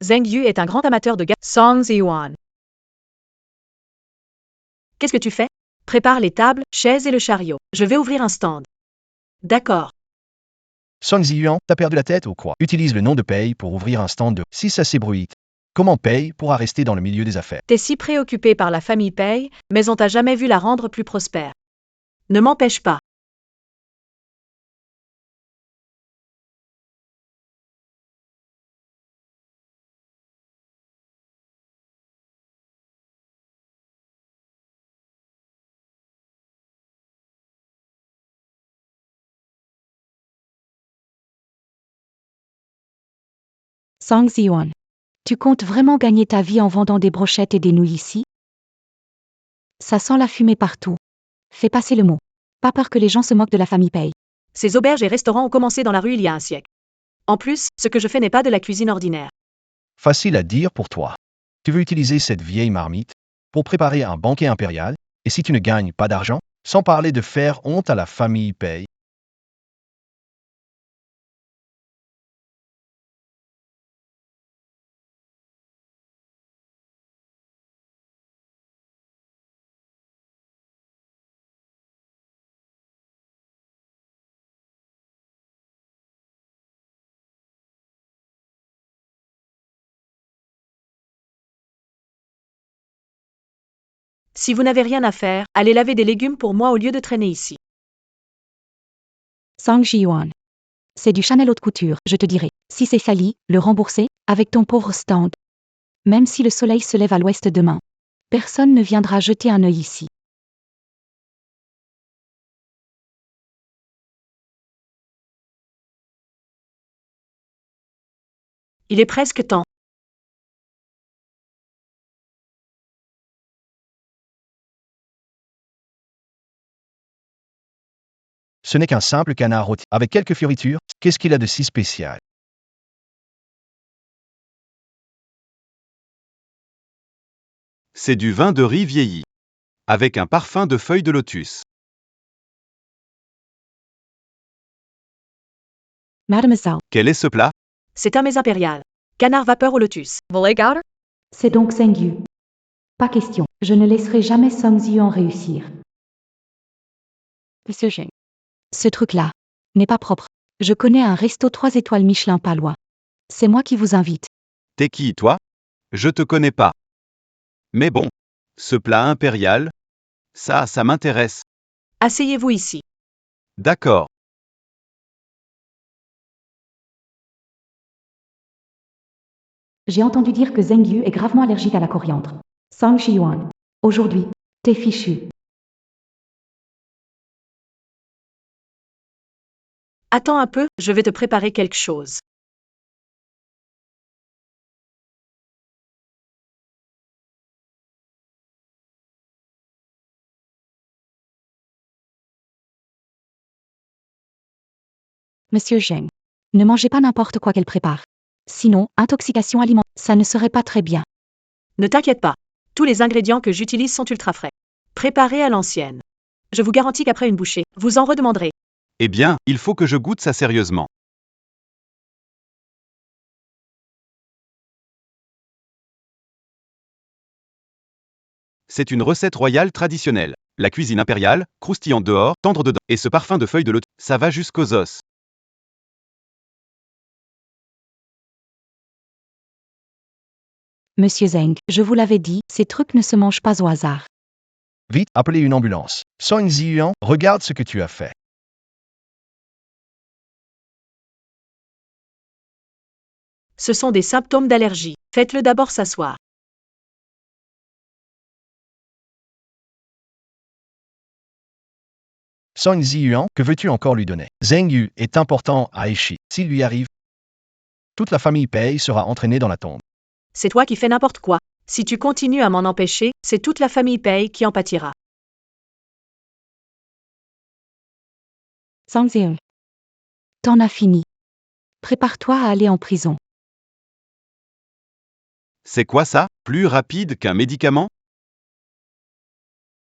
Zheng Yu est un grand amateur de Song Ziyuan. Qu'est-ce que tu fais? Prépare les tables, chaises et le chariot. Je vais ouvrir un stand. D'accord. Song Ziyuan, t'as perdu la tête ou quoi? Utilise le nom de Pei pour ouvrir un stand de si ça s'ébruite. Comment Pei pourra rester dans le milieu des affaires? T'es si préoccupé par la famille Pei, mais on t'a jamais vu la rendre plus prospère. Ne m'empêche pas. Song Ziyuan, tu comptes vraiment gagner ta vie en vendant des brochettes et des nouilles ici? Ça sent la fumée partout. Fais passer le mot. Pas peur que les gens se moquent de la famille Pei. Ces auberges et restaurants ont commencé dans la rue il y a un siècle. En plus, ce que je fais n'est pas de la cuisine ordinaire. Facile à dire pour toi. Tu veux utiliser cette vieille marmite pour préparer un banquet impérial, et si tu ne gagnes pas d'argent, sans parler de faire honte à la famille Pei. Si vous n'avez rien à faire, allez laver des légumes pour moi au lieu de traîner ici. Song Ziyuan. C'est du Chanel haute couture, je te dirai. Si c'est sali, le rembourser, avec ton pauvre stand. Même si le soleil se lève à l'ouest demain. Personne ne viendra jeter un œil ici. Il est presque temps. Ce n'est qu'un simple canard rôti avec quelques fioritures. Qu'est-ce qu'il a de si spécial? C'est du vin de riz vieilli. Avec un parfum de feuilles de lotus. Mademoiselle, Quel est ce plat? C'est un mets impérial. Canard vapeur au lotus. Volleygouder? C'est donc Zheng Yu. Pas question. Je ne laisserai jamais Song Ziyuan réussir. Monsieur Zheng. Ce truc-là n'est pas propre. Je connais un resto 3 étoiles Michelin pas loin. C'est moi qui vous invite. T'es qui, toi? Je te connais pas. Mais bon, ce plat impérial, ça m'intéresse. Asseyez-vous ici. D'accord. J'ai entendu dire que Zheng Yu est gravement allergique à la coriandre. Song Ziyuan. Aujourd'hui, t'es fichu. Attends un peu, je vais te préparer quelque chose. Monsieur Zheng. Ne mangez pas n'importe quoi qu'elle prépare. Sinon, intoxication alimentaire, ça ne serait pas très bien. Ne t'inquiète pas. Tous les ingrédients que j'utilise sont ultra frais. Préparés à l'ancienne. Je vous garantis qu'après une bouchée, vous en redemanderez. Eh bien, il faut que je goûte ça sérieusement. C'est une recette royale traditionnelle. La cuisine impériale, croustillante dehors, tendre dedans, et ce parfum de feuilles de lotus, ça va jusqu'aux os. Monsieur Zheng, je vous l'avais dit, ces trucs ne se mangent pas au hasard. Vite, appelez une ambulance. Song Ziyuan, regarde ce que tu as fait. Ce sont des symptômes d'allergie. Faites-le d'abord s'asseoir. Song Ziyuan, que veux-tu encore lui donner? Zheng Yu est important à Aichi. S'il lui arrive, toute la famille Pei sera entraînée dans la tombe. C'est toi qui fais n'importe quoi. Si tu continues à m'en empêcher, c'est toute la famille Pei qui en pâtira. Song Ziyuan. T'en as fini. Prépare-toi à aller en prison. C'est quoi ça? Plus rapide qu'un médicament?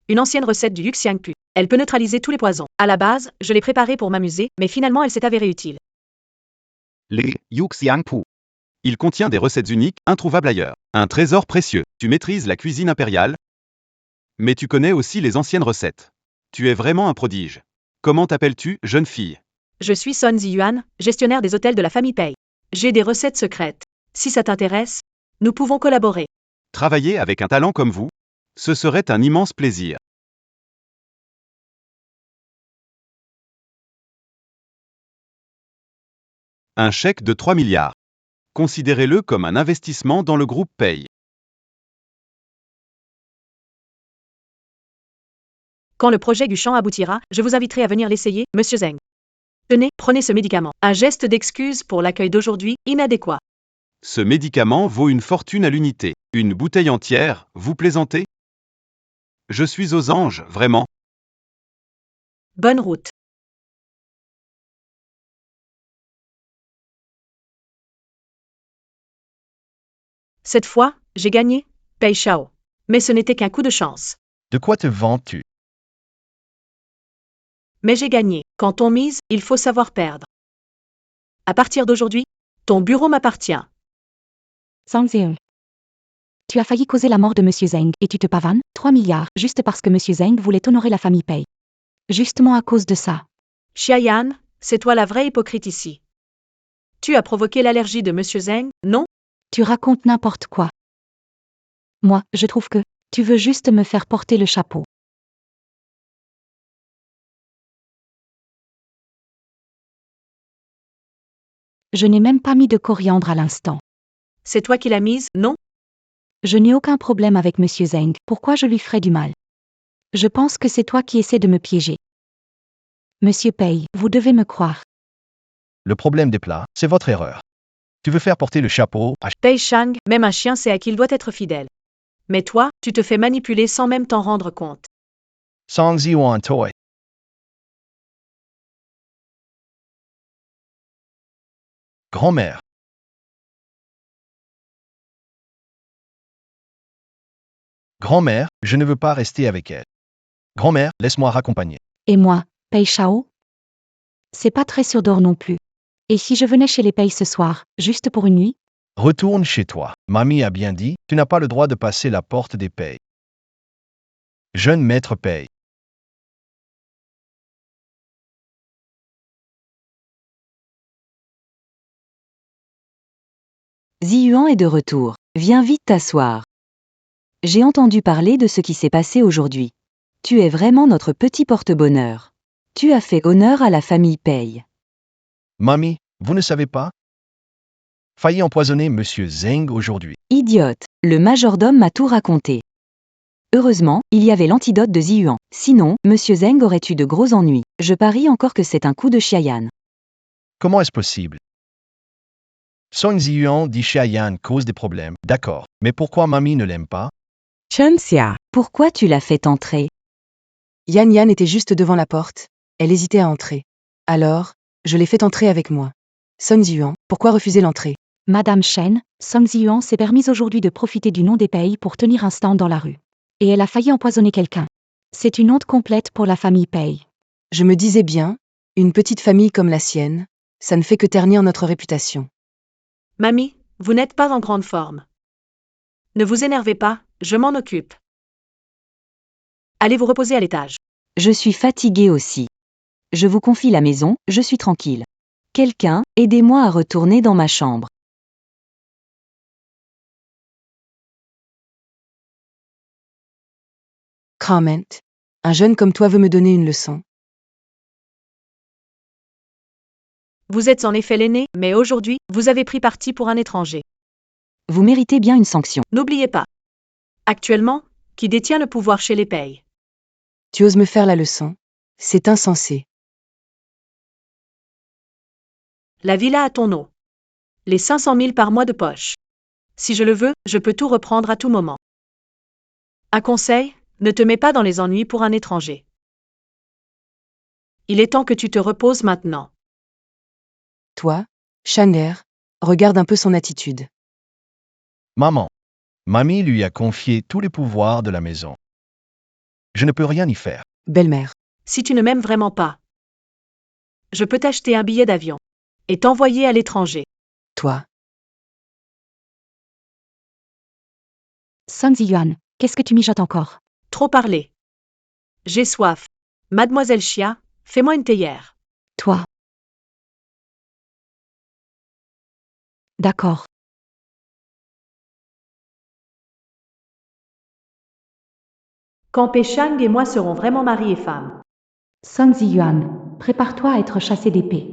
Une ancienne recette du Yuxiangpu. Elle peut neutraliser tous les poisons. À la base, je l'ai préparée pour m'amuser, mais finalement elle s'est avérée utile. Les Yuxiangpu. Il contient des recettes uniques, introuvables ailleurs. Un trésor précieux. Tu maîtrises la cuisine impériale, mais tu connais aussi les anciennes recettes. Tu es vraiment un prodige. Comment t'appelles-tu, jeune fille? Je suis Sun Ziyuan, gestionnaire des hôtels de la famille Pei. J'ai des recettes secrètes. Si ça t'intéresse, nous pouvons collaborer. Travailler avec un talent comme vous, ce serait un immense plaisir. Un chèque de 3 milliards. Considérez-le comme un investissement dans le groupe Pei. Quand le projet du champ aboutira, je vous inviterai à venir l'essayer, monsieur Zheng. Tenez, prenez ce médicament. Un geste d'excuse pour l'accueil d'aujourd'hui, inadéquat. Ce médicament vaut une fortune à l'unité. Une bouteille entière, vous plaisantez? Je suis aux anges, vraiment. Bonne route. Cette fois, j'ai gagné, Pei Shao. Mais ce n'était qu'un coup de chance. De quoi te vantes-tu? Mais j'ai gagné. Quand on mise, il faut savoir perdre. À partir d'aujourd'hui, ton bureau m'appartient. Song Ziyuan. Tu as failli causer la mort de Monsieur Zheng et tu te pavanes 3 milliards juste parce que Monsieur Zheng voulait honorer la famille Pei. Justement à cause de ça. Xiayan, c'est toi la vraie hypocrite ici. Tu as provoqué l'allergie de monsieur Zheng, non? Tu racontes n'importe quoi. Moi, je trouve que tu veux juste me faire porter le chapeau. Je n'ai même pas mis de coriandre à l'instant. C'est toi qui l'as mise, non? Je n'ai aucun problème avec Monsieur Zheng, pourquoi je lui ferais du mal? Je pense que c'est toi qui essaies de me piéger. Monsieur Pei, vous devez me croire. Le problème des plats, c'est votre erreur. Tu veux faire porter le chapeau à Pei Shang, même un chien sait à qui il doit être fidèle. Mais toi, tu te fais manipuler sans même t'en rendre compte. Song Ziyuan Toy. Grand-mère. Grand-mère, je ne veux pas rester avec elle. Grand-mère, laisse-moi raccompagner. Et moi, Pei Shao? C'est pas très sûr d'or non plus. Et si je venais chez les Pei ce soir, juste pour une nuit? Retourne chez toi. Mamie a bien dit, tu n'as pas le droit de passer la porte des Pei. Jeune maître Pei. Ziyuan est de retour. Viens vite t'asseoir. J'ai entendu parler de ce qui s'est passé aujourd'hui. Tu es vraiment notre petit porte-bonheur. Tu as fait honneur à la famille Pei. Mamie, vous ne savez pas? Failli empoisonner Monsieur Zeng aujourd'hui. Idiote, le majordome m'a tout raconté. Heureusement, il y avait l'antidote de Ziyuan. Sinon, Monsieur Zeng aurait eu de gros ennuis. Je parie encore que c'est un coup de Xiayan. Comment est-ce possible? Song Ziyuan dit Xiayan cause des problèmes. D'accord. Mais pourquoi mamie ne l'aime pas? Chenxia. Pourquoi tu l'as fait entrer? Yan Yan était juste devant la porte. Elle hésitait à entrer. Alors, je l'ai fait entrer avec moi. Song Ziyuan, pourquoi refuser l'entrée? Madame Shen, Song Ziyuan s'est permise aujourd'hui de profiter du nom des Pei pour tenir un stand dans la rue. Et elle a failli empoisonner quelqu'un. C'est une honte complète pour la famille Pei. Je me disais bien, une petite famille comme la sienne, ça ne fait que ternir notre réputation. Mamie, vous n'êtes pas en grande forme. Ne vous énervez pas, je m'en occupe. Allez vous reposer à l'étage. Je suis fatiguée aussi. Je vous confie la maison, je suis tranquille. Quelqu'un, aidez-moi à retourner dans ma chambre. Comment? Un jeune comme toi veut me donner une leçon. Vous êtes en effet l'aîné, mais aujourd'hui, vous avez pris parti pour un étranger. Vous méritez bien une sanction. N'oubliez pas. Actuellement, qui détient le pouvoir chez les Pei? Tu oses me faire la leçon? C'est insensé. La villa à ton nom. Les 500 000 par mois de poche. Si je le veux, je peux tout reprendre à tout moment. Un conseil, ne te mets pas dans les ennuis pour un étranger. Il est temps que tu te reposes maintenant. Toi, Chandler, regarde un peu son attitude. Maman. Mamie lui a confié tous les pouvoirs de la maison. Je ne peux rien y faire. Belle-mère. Si tu ne m'aimes vraiment pas, je peux t'acheter un billet d'avion et t'envoyer à l'étranger. Toi. Song Ziyuan, qu'est-ce que tu mijotes encore? Trop parlé. J'ai soif. Mademoiselle Chia, fais-moi une théière. Toi. D'accord. Quand Pei Shang et moi serons vraiment mari et femme. Song Ziyuan, prépare-toi à être chassé d'épée.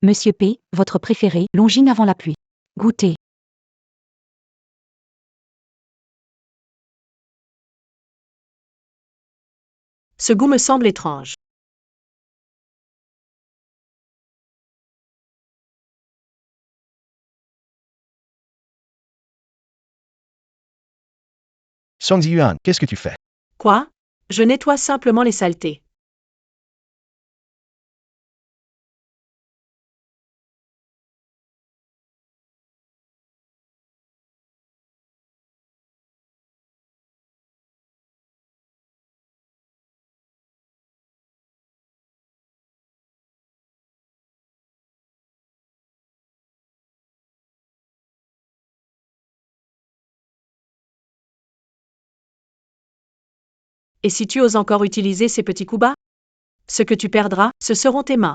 Monsieur P, votre préféré, Longines avant la pluie. Goûtez. Ce goût me semble étrange. Song Ziyuan, qu'est-ce que tu fais? Quoi? Je nettoie simplement les saletés. Et si tu oses encore utiliser ces petits coups bas? Ce que tu perdras, ce seront tes mains.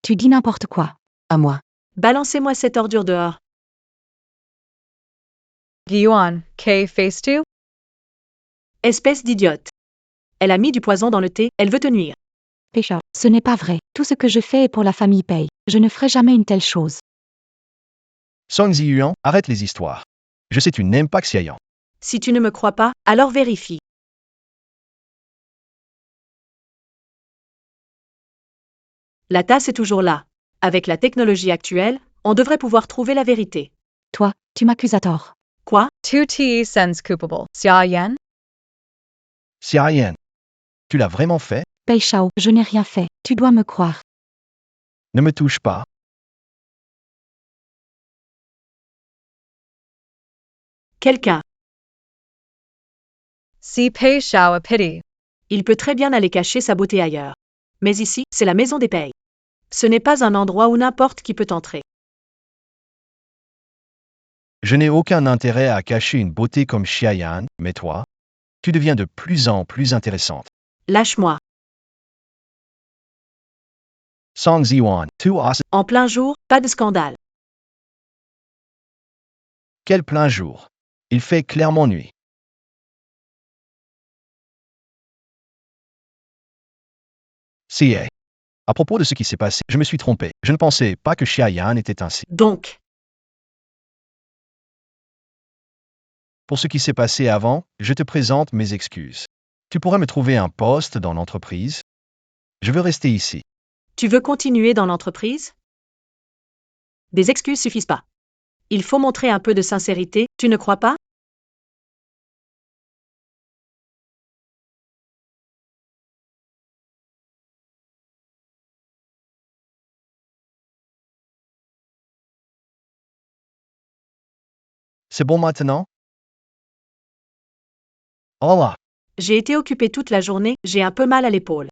Tu dis n'importe quoi. À moi. Balancez-moi cette ordure dehors. Yuan, K face 2. Espèce d'idiote. Elle a mis du poison dans le thé, elle veut te nuire. Pécha, ce n'est pas vrai. Tout ce que je fais est pour la famille Pei. Je ne ferai jamais une telle chose. Song Ziyuan, arrête les histoires. Je sais tu n'aimes pas Xiayan. Si tu ne me crois pas, alors vérifie. La tasse est toujours là. Avec la technologie actuelle, on devrait pouvoir trouver la vérité. Toi, tu m'accuses à tort. Quoi? 2T sense coupable. Xia Yan? Xiayan. Tu l'as vraiment fait? Pei Shao, je n'ai rien fait. Tu dois me croire. Ne me touche pas. Quelqu'un. See Pei Shao a pity. Il peut très bien aller cacher sa beauté ailleurs. Mais ici, c'est la maison des Pei. Ce n'est pas un endroit où n'importe qui peut entrer. Je n'ai aucun intérêt à cacher une beauté comme Xiayan, mais toi, tu deviens de plus en plus intéressante. Lâche-moi. Song Ziwan, tu as... En plein jour, pas de scandale. Quel plein jour. Il fait clairement nuit. CA. À propos de ce qui s'est passé, je me suis trompé. Je ne pensais pas que Xiayan était ainsi. Donc, Pour ce qui s'est passé avant, je te présente mes excuses. Tu pourrais me trouver un poste dans l'entreprise? Je veux rester ici. tu veux continuer dans l'entreprise? Des excuses suffisent pas. Il faut montrer un peu de sincérité, tu ne crois pas? C'est bon maintenant? Oh là! J'ai été occupée toute la journée, j'ai un peu mal à l'épaule.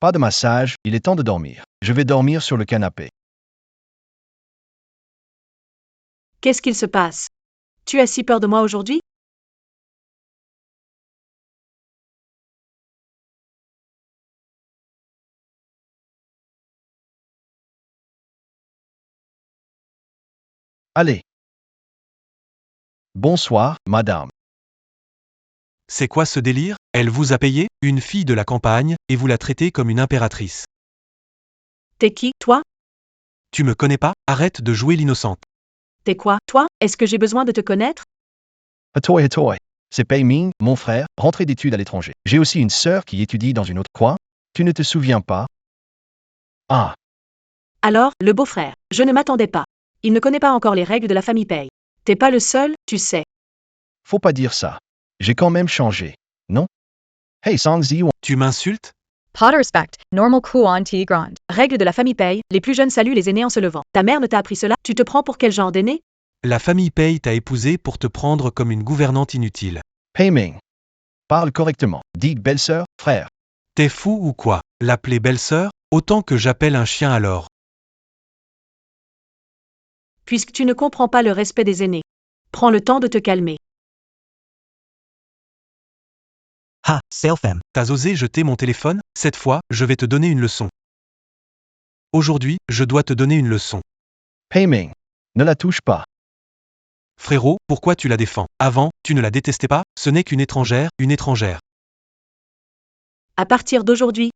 Pas de massage, il est temps de dormir. Je vais dormir sur le canapé. Qu'est-ce qu'il se passe? Tu as si peur de moi aujourd'hui? Allez. Bonsoir, madame. C'est quoi ce délire? Elle vous a payé, une fille de la campagne, et vous la traitez comme une impératrice. T'es qui, toi? Tu me connais pas? Arrête de jouer l'innocente. T'es quoi, toi? Est-ce que j'ai besoin de te connaître? Hatoy hatoy. C'est Pei Ming, mon frère, rentré d'études à l'étranger. J'ai aussi une sœur qui étudie dans une autre... Quoi? Tu ne te souviens pas? Ah, Alors, le beau-frère. Je ne m'attendais pas. Il ne connaît pas encore les règles de la famille Pei. T'es pas le seul, tu sais. faut pas dire ça. J'ai quand même changé, non? Hey Song Ziwan. Tu m'insultes? Pot respect. Normal Kuan T Grand. Règle de la famille Pei, les plus jeunes saluent les aînés en se levant. Ta mère ne t'a appris cela? Tu te prends pour quel genre d'aîné? La famille Pei t'a épousé pour te prendre comme une gouvernante inutile. Pei Ming. Parle correctement. Dis belle-sœur, frère. T'es fou ou quoi? L'appeler belle-sœur? Autant que j'appelle un chien alors. Puisque tu ne comprends pas le respect des aînés. Prends le temps de te calmer. Ha, Salefem. T'as osé jeter mon téléphone? Cette fois, je vais te donner une leçon. Aujourd'hui, je dois te donner une leçon. Pei Ming. Ne la touche pas. Frérot, pourquoi tu la défends? Avant, tu ne la détestais pas? Ce n'est qu'une étrangère, une étrangère. À partir d'aujourd'hui,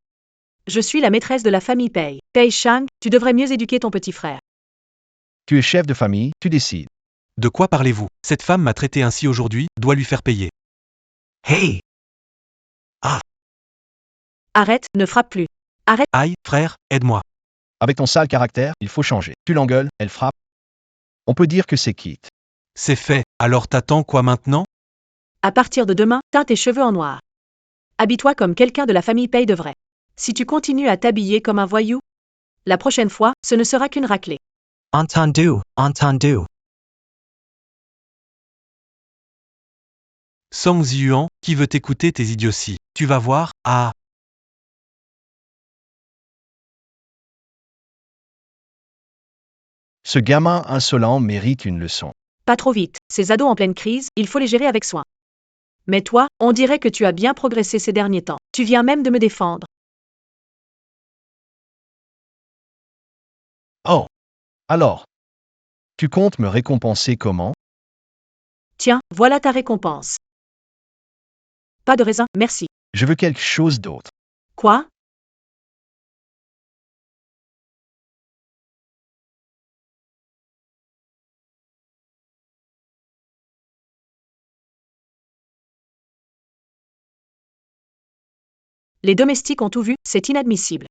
je suis la maîtresse de la famille Pei. Pei Shang, tu devrais mieux éduquer ton petit frère. Tu es chef de famille, tu décides. De quoi parlez-vous? Cette femme m'a traité ainsi aujourd'hui, doit lui faire payer. Hey. Arrête, ne frappe plus. Arrête. Aïe, frère, aide-moi. Avec ton sale caractère, il faut changer. Tu l'engueules, elle frappe. On peut dire que c'est quitte. C'est fait, alors t'attends quoi maintenant? À partir de demain, teins tes cheveux en noir. Habille-toi comme quelqu'un de la famille Pei devrait. Si tu continues à t'habiller comme un voyou, la prochaine fois, ce ne sera qu'une raclée. Entendu, entendu. Song Ziyuan, qui veut écouter tes idioties? Tu vas voir, ah. Ce gamin insolent mérite une leçon. Pas trop vite, ces ados en pleine crise, il faut les gérer avec soin. Mais toi, on dirait que tu as bien progressé ces derniers temps. Tu viens même de me défendre. Oh. Alors. Tu comptes me récompenser comment? Tiens, voilà ta récompense. Pas de raisin, merci. Je veux quelque chose d'autre. Quoi? Les domestiques ont tout vu, c'est inadmissible.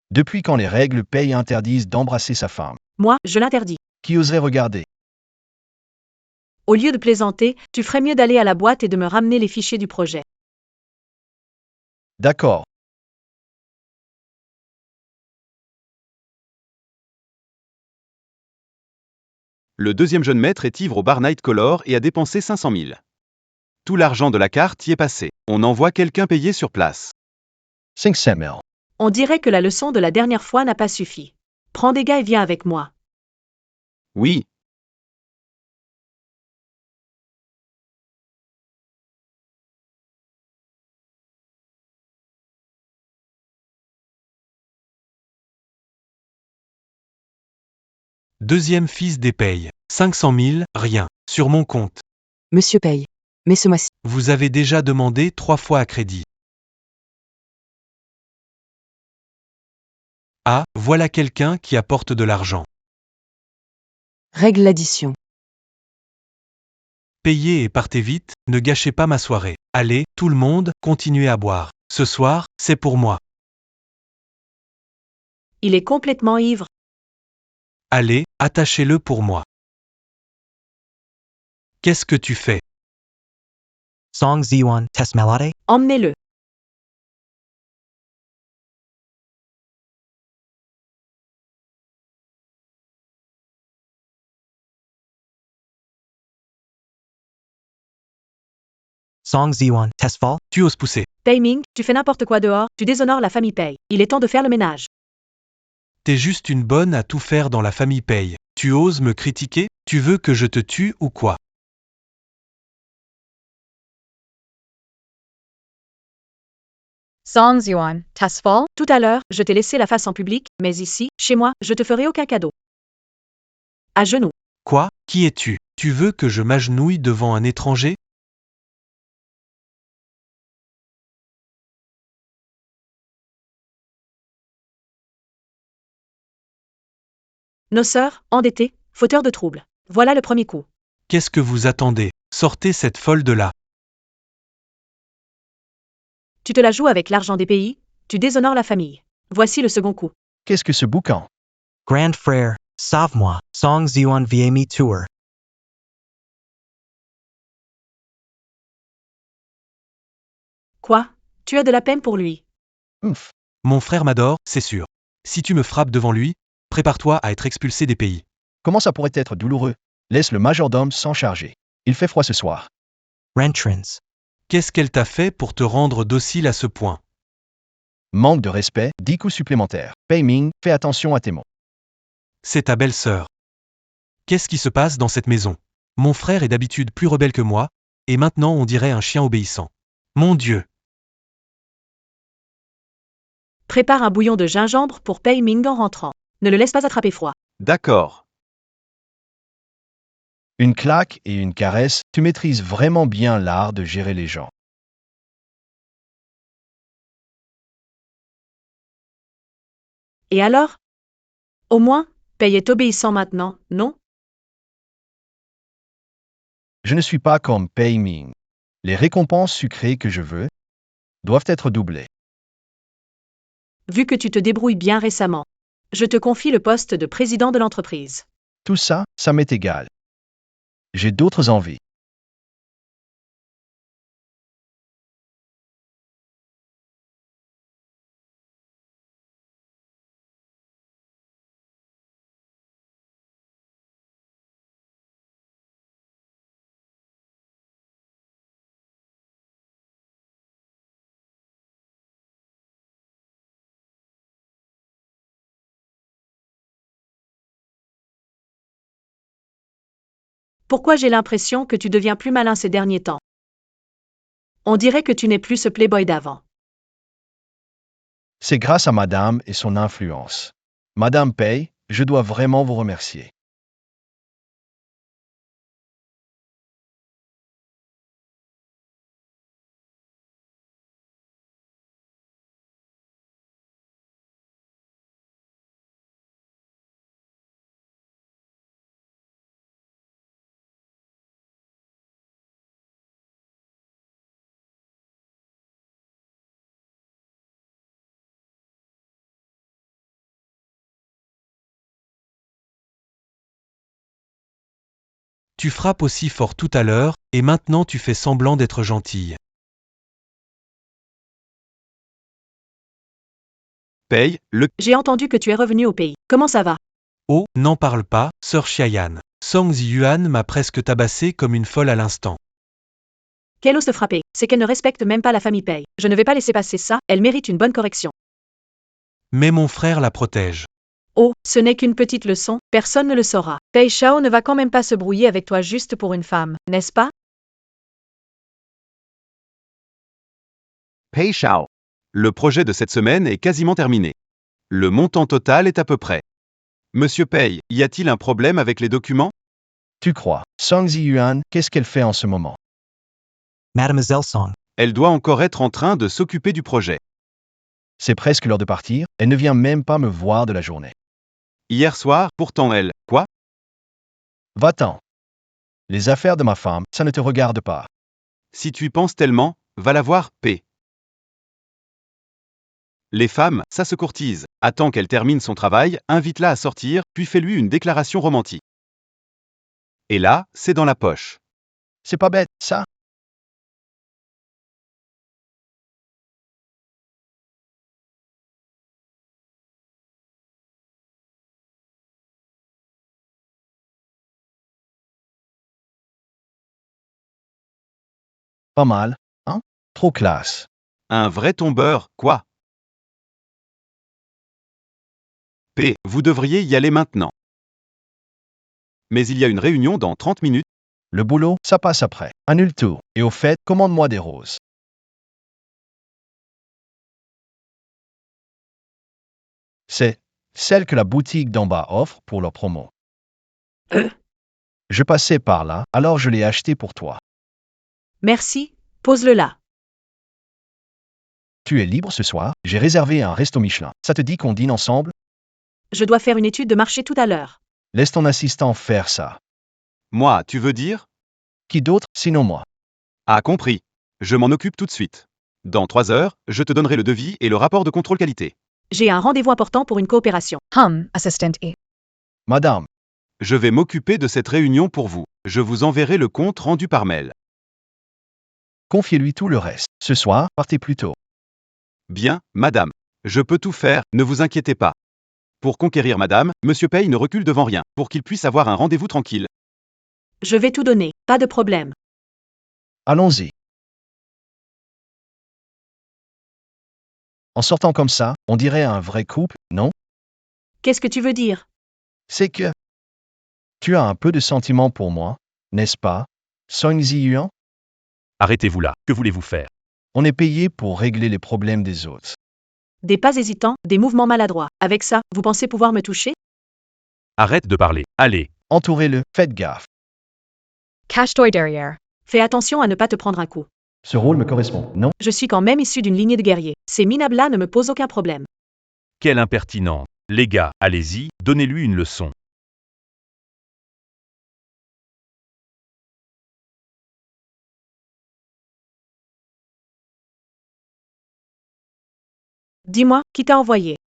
Depuis quand les règles Pei interdisent d'embrasser sa femme? Moi, je l'interdis. Qui oserait regarder? Au lieu de plaisanter, tu ferais mieux d'aller à la boîte et de me ramener les fichiers du projet. D'accord. Le deuxième jeune maître est ivre au bar Nightcolor et a dépensé 500 000. Tout l'argent de la carte y est passé. On envoie quelqu'un payer sur place. 500 000. On dirait que la leçon de la dernière fois n'a pas suffi. Prends des gars et viens avec moi. Oui. Deuxième fils des payes. 500 000, rien. Sur mon compte. Monsieur paye. Mais ce mois-ci, Vous avez déjà demandé 3 fois à crédit. Ah, voilà quelqu'un qui apporte de l'argent. règle l'addition. Payez et partez vite, ne gâchez pas ma soirée. Allez, tout le monde, continuez à boire. Ce soir, c'est pour moi. Il est complètement ivre. Allez, attachez-le pour moi. Qu'est-ce que tu fais? Song Ziwan Test Melade? Emmenez-le. Song Ziwan Test Fall? Tu oses pousser. Payming, tu fais n'importe quoi dehors, tu déshonores la famille Paye. Il est temps de faire le ménage. T'es juste une bonne à tout faire dans la famille paye. Tu oses me critiquer? Tu veux que je te tue ou quoi? Songs Yuan, Tasfal? Tout à l'heure, je t'ai laissé la face en public, mais ici, chez moi, je te ferai aucun cadeau. À genoux. Quoi? Qui es-tu? Tu veux que je m'agenouille devant un étranger? Noceur, endetté, fauteur de troubles. Voilà le premier coup. Qu'est-ce que vous attendez? Sortez cette folle de là. Tu te la joues avec l'argent des pays, tu déshonores la famille. Voici le second coup. Qu'est-ce que ce boucan? Grand Frère, sauve-moi. Song Ziwan VME Tour. Quoi? Tu as de la peine pour lui. Ouf. Mon frère m'adore, c'est sûr. Si tu me frappes devant lui, prépare-toi à être expulsé des pays. Comment ça pourrait être douloureux? Laisse le majordome s'en charger. Il fait froid ce soir. Rentrance. Qu'est-ce qu'elle t'a fait pour te rendre docile à ce point? Manque de respect, 10 coups supplémentaires. Payming, fais attention à tes mots. C'est ta belle-sœur. Qu'est-ce qui se passe dans cette maison? Mon frère est d'habitude plus rebelle que moi, et maintenant on dirait un chien obéissant. Mon Dieu! Prépare un bouillon de gingembre pour Payming en rentrant. Ne le laisse pas attraper froid. D'accord. Une claque et une caresse, tu maîtrises vraiment bien l'art de gérer les gens. Et alors? Au moins, Paye est obéissant maintenant, non? Je ne suis pas comme Payming. Les récompenses sucrées que je veux doivent être doublées. Vu que tu te débrouilles bien récemment, je te confie le poste de président de l'entreprise. Tout ça, ça m'est égal. J'ai d'autres envies. Pourquoi j'ai l'impression que tu deviens plus malin ces derniers temps? On dirait que tu n'es plus ce playboy d'avant. C'est grâce à Madame et son influence. Madame Pay, je dois vraiment vous remercier. Tu frappes aussi fort tout à l'heure, et maintenant tu fais semblant d'être gentille. Pei, J'ai entendu que tu es revenu au pays. Comment ça va? Oh, n'en parle pas, sœur Xiayan. Song Ziyuan m'a presque tabassé comme une folle à l'instant. Quelle ose te frapper? C'est qu'elle ne respecte même pas la famille Pei. Je ne vais pas laisser passer ça, elle mérite une bonne correction. Mais mon frère la protège. Oh, ce n'est qu'une petite leçon, personne ne le saura. Pei Shao ne va quand même pas se brouiller avec toi juste pour une femme, n'est-ce pas? Pei Shao. Le projet de cette semaine est quasiment terminé. Le montant total est à peu près. Monsieur Pei, y a-t-il un problème avec les documents? Tu crois? Song Ziyuan, qu'est-ce qu'elle fait en ce moment? Mademoiselle Song. Elle doit encore être en train de s'occuper du projet. C'est presque l'heure de partir, elle ne vient même pas me voir de la journée. Hier soir, pourtant elle, quoi? Va-t'en. Les affaires de ma femme, ça ne te regarde pas. Si tu y penses tellement, va la voir, P. Les femmes, ça se courtise. Attends qu'elle termine son travail, invite-la à sortir, puis fais-lui une déclaration romantique. Et là, c'est dans la poche. C'est pas bête, ça? Pas mal, hein? Trop classe. Un vrai tombeur, quoi? P, vous devriez y aller maintenant. Mais il y a une réunion dans 30 minutes. Le boulot, ça passe après. Annule tout. Et au fait, commande-moi des roses. C'est celle que la boutique d'en bas offre pour leur promo. Je passais par là, alors je l'ai acheté pour toi. Merci, pose-le là. Tu es libre ce soir? J'ai réservé un resto Michelin. Ça te dit qu'on dîne ensemble? Je dois faire une étude de marché tout à l'heure. Laisse ton assistant faire ça. Moi, tu veux dire? Qui d'autre, sinon moi? Ah, compris. Je m'en occupe tout de suite. Dans 3 heures, je te donnerai le devis et le rapport de contrôle qualité. J'ai un rendez-vous important pour une coopération. Assistant E. Madame, Je vais m'occuper de cette réunion pour vous. Je vous enverrai le compte rendu par mail. confiez-lui tout le reste. Ce soir, partez plus tôt. Bien, madame. Je peux tout faire, ne vous inquiétez pas. Pour conquérir madame, monsieur Pei ne recule devant rien, pour qu'il puisse avoir un rendez-vous tranquille. Je vais tout donner, pas de problème. Allons-y. En sortant comme ça, on dirait un vrai couple, non? Qu'est-ce que tu veux dire? C'est que tu as un peu de sentiment pour moi, n'est-ce pas, Song Ziyuan? Arrêtez-vous là, que voulez-vous faire? On est payé pour régler les problèmes des autres. Des pas hésitants, des mouvements maladroits. Avec ça, vous pensez pouvoir me toucher? Arrête de parler, allez. Entourez-le, faites gaffe. Cache-toi derrière. Fais attention à ne pas te prendre un coup. Ce rôle me correspond, non? Je suis quand même issu d'une lignée de guerriers. Ces minables-là ne me posent aucun problème. Quelle impertinence. Les gars, allez-y, donnez-lui une leçon. Dis-moi, qui t'a envoyé?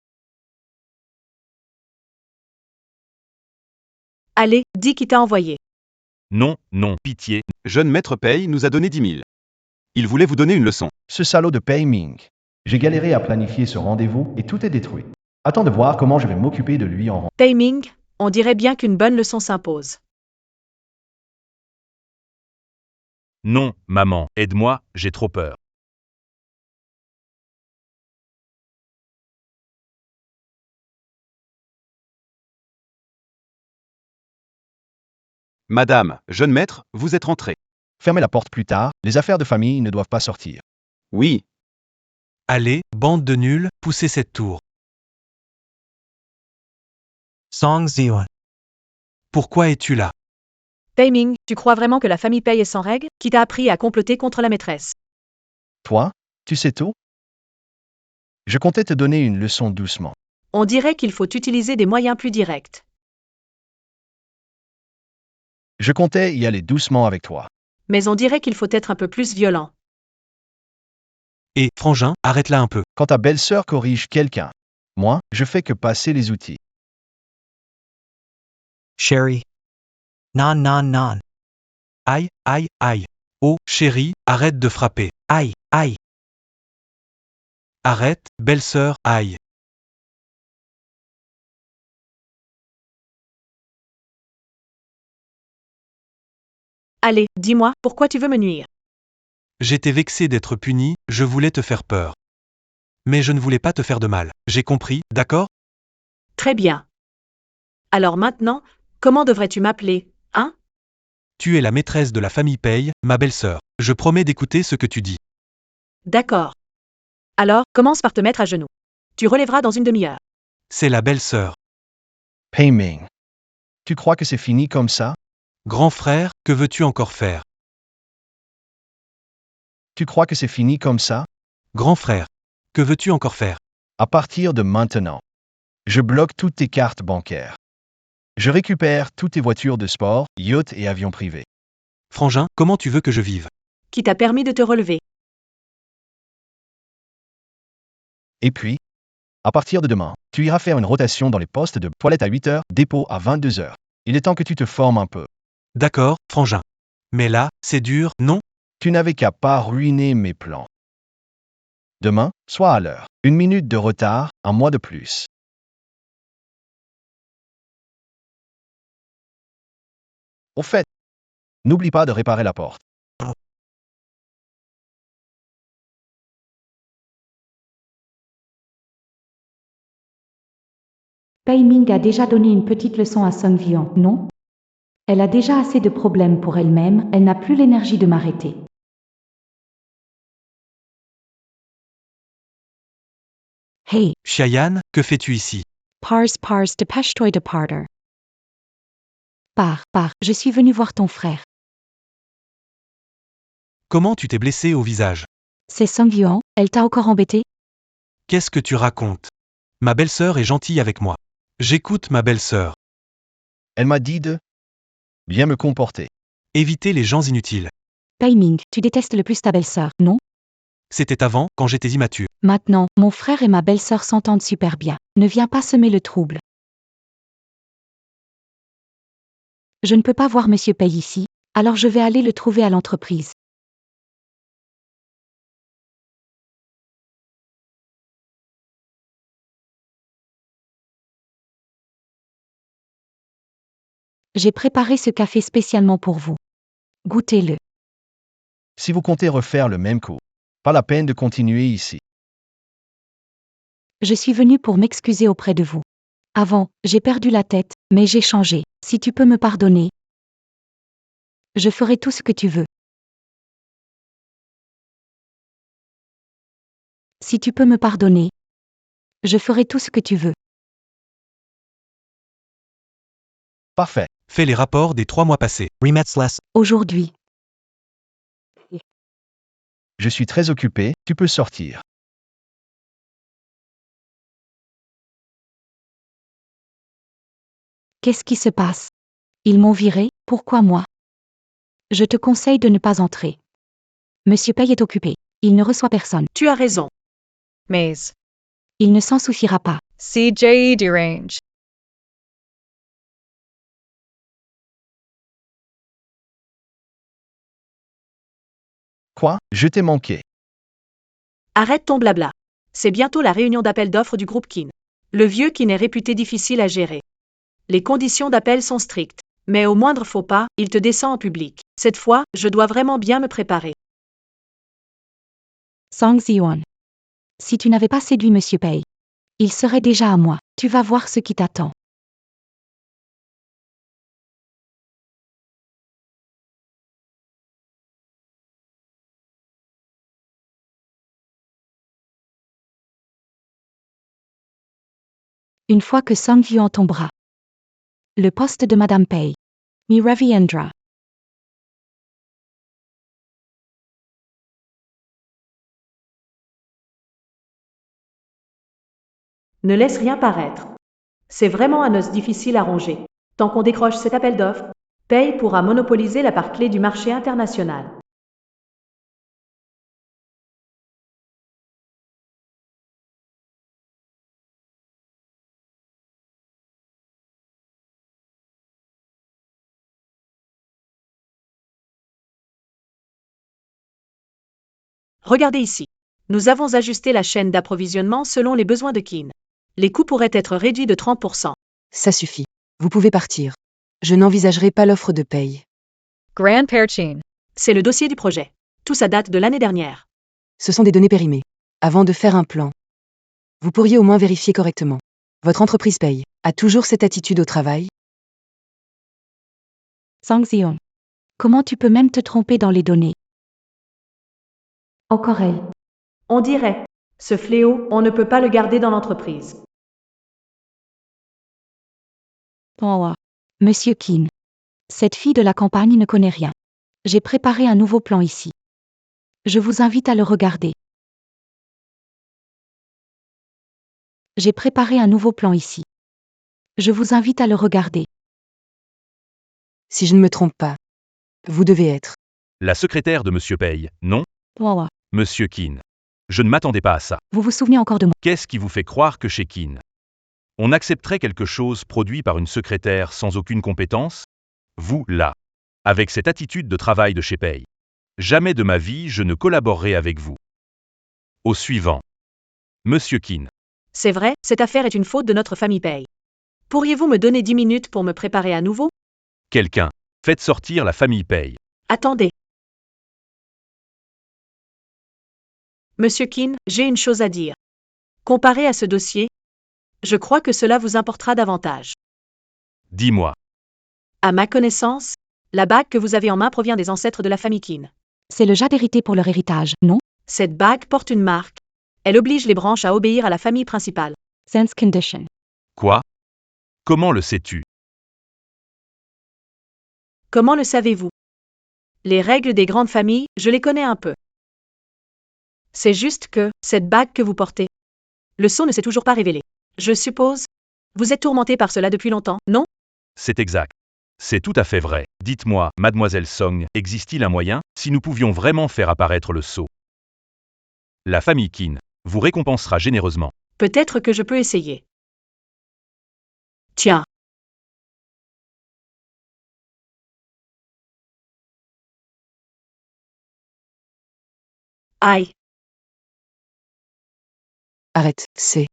Allez, dis qui t'a envoyé. Non, non, pitié. Jeune maître Pei nous a donné 10 000. Il voulait vous donner une leçon. Ce salaud de Pei Ming. J'ai galéré à planifier ce rendez-vous et tout est détruit. Attends de voir comment je vais m'occuper de lui en... Pei Ming, on dirait bien qu'une bonne leçon s'impose. Non, maman, aide-moi, j'ai trop peur. Madame, jeune maître, vous êtes rentré. Fermez la porte plus tard, les affaires de famille ne doivent pas sortir. Oui. Allez, bande de nuls, poussez cette tour. Song Ziyuan. Pourquoi es-tu là? Pei Ming, tu crois vraiment que la famille Pei est sans règle? Qui t'a appris à comploter contre la maîtresse? Toi, tu sais tout? Je comptais te donner une leçon doucement. On dirait qu'il faut utiliser des moyens plus directs. Je comptais y aller doucement avec toi. Mais on dirait qu'il faut être un peu plus violent. Et, frangin, arrête-la un peu. Quand ta belle-sœur corrige quelqu'un, moi, je fais que passer les outils. Sherry. Non, non, non. Aïe, aïe, aïe. Oh, chérie, arrête de frapper. Aïe, aïe. Arrête, belle-sœur, aïe. Allez, dis-moi, pourquoi tu veux me nuire? J'étais vexé d'être puni, je voulais te faire peur. Mais je ne voulais pas te faire de mal. J'ai compris, d'accord? Très bien. Alors maintenant, comment devrais-tu m'appeler, hein? Tu es la maîtresse de la famille Paye, ma belle-sœur. Je promets d'écouter ce que tu dis. D'accord. Alors, commence par te mettre à genoux. Tu relèveras dans une demi-heure. C'est la belle-sœur. Pei Ming. Tu crois que c'est fini comme ça? Grand frère, que veux-tu encore faire? Tu crois que c'est fini comme ça? Grand frère, que veux-tu encore faire? À partir de maintenant, je bloque toutes tes cartes bancaires. Je récupère toutes tes voitures de sport, yachts et avions privés. Frangin, comment tu veux que je vive? Qui t'a permis de te relever? Et puis, à partir de demain, tu iras faire une rotation dans les postes de toilette à 8 heures, dépôt à 22 heures. Il est temps que tu te formes un peu. D'accord, frangin. Mais là, c'est dur, non? Tu n'avais qu'à pas ruiner mes plans. Demain, sois à l'heure. 1 minute de retard, un mois de plus. Au fait, n'oublie pas de réparer la porte. Pei Ming a déjà donné une petite leçon à Song Yuan, non? Elle a déjà assez de problèmes pour elle-même, elle n'a plus l'énergie de m'arrêter. Hey, Xiayan, que fais-tu ici? pars, dépêche-toi de partir. Pars, je suis venu voir ton frère. Comment tu t'es blessé au visage? C'est Song Yuan, elle t'a encore embêté? Qu'est-ce que tu racontes? Ma belle-sœur est gentille avec moi. J'écoute ma belle-sœur. Elle m'a dit de bien me comporter. Éviter les gens inutiles. Pei Ming, tu détestes le plus ta belle-sœur, non? C'était avant, quand j'étais immature. Maintenant, mon frère et ma belle-sœur s'entendent super bien. Ne viens pas semer le trouble. Je ne peux pas voir Monsieur Pei ici, alors je vais aller le trouver à l'entreprise. J'ai préparé ce café spécialement pour vous. Goûtez-le. Si vous comptez refaire le même coup, pas la peine de continuer ici. Je suis venu pour m'excuser auprès de vous. Avant, j'ai perdu la tête, mais j'ai changé. Si tu peux me pardonner, je ferai tout ce que tu veux. Si tu peux me pardonner, je ferai tout ce que tu veux. Parfait. Fais les rapports des 3 mois passés. Remetsless. Aujourd'hui, Je suis très occupé, tu peux sortir. qu'est-ce qui se passe? Ils m'ont viré, pourquoi moi? Je te conseille de ne pas entrer. Monsieur Pei est occupé. Il ne reçoit personne. Tu as raison. Maze. Il ne s'en suffira pas. CJ Derange. Quoi? Je t'ai manqué. Arrête ton blabla. C'est bientôt la réunion d'appel d'offres du groupe Kin. Le vieux Kin est réputé difficile à gérer. Les conditions d'appel sont strictes. Mais au moindre faux pas, il te descend en public. Cette fois, je dois vraiment bien me préparer. Song Ziwan. Si tu n'avais pas séduit Monsieur Pei, il serait déjà à moi. Tu vas voir ce qui t'attend. Une fois que Song Yuan tombera. Le poste de Madame Pei. Mi reviendra. Ne laisse rien paraître. C'est vraiment un os difficile à ronger. Tant qu'on décroche cet appel d'offres, Pei pourra monopoliser la part clé du marché international. Regardez ici. Nous avons ajusté la chaîne d'approvisionnement selon les besoins de Kin. Les coûts pourraient être réduits de 30%. Ça suffit. Vous pouvez partir. Je n'envisagerai pas l'offre de paye. Grandpère Chin. C'est le dossier du projet. Tout ça date de l'année dernière. Ce sont des données périmées. Avant de faire un plan, vous pourriez au moins vérifier correctement. Votre entreprise paye. A toujours cette attitude au travail? Song Zion. Comment tu peux même te tromper dans les données? Encore elle. On dirait. Ce fléau, on ne peut pas le garder dans l'entreprise. Oh, Monsieur Kin. Cette fille de la campagne ne connaît rien. J'ai préparé un nouveau plan ici. Je vous invite à le regarder. J'ai préparé un nouveau plan ici. Je vous invite à le regarder. Si je ne me trompe pas, vous devez être. La secrétaire de Monsieur Pei, non? Oh, Monsieur Kin. Je ne m'attendais pas à ça. vous vous souvenez encore de moi? Qu'est-ce qui vous fait croire que chez Kin, on accepterait quelque chose produit par une secrétaire sans aucune compétence? Vous, là, avec cette attitude de travail de chez Pei. Jamais de ma vie je ne collaborerai avec vous. Au suivant. Monsieur Kin. C'est vrai, cette affaire est une faute de notre famille Pei. Pourriez-vous me donner 10 minutes pour me préparer à nouveau? Quelqu'un. Faites sortir la famille Pei. Attendez. Monsieur Kin, j'ai une chose à dire. Comparé à ce dossier, je crois que cela vous importera davantage. Dis-moi. À ma connaissance, la bague que vous avez en main provient des ancêtres de la famille Kin. C'est le jade hérité pour leur héritage, non? Cette bague porte une marque. Elle oblige les branches à obéir à la famille principale. Sense condition. Quoi? Comment le sais-tu? Comment le savez-vous? Les règles des grandes familles, je les connais un peu. C'est juste que, cette bague que vous portez, le sceau ne s'est toujours pas révélé. Je suppose. Vous êtes tourmenté par cela depuis longtemps, non? C'est exact. C'est tout à fait vrai. Dites-moi, mademoiselle Song, existe-t-il un moyen, si nous pouvions vraiment faire apparaître le sceau? La famille Kin vous récompensera généreusement. Peut-être que je peux essayer. Tiens. Aïe. Arrête, c'est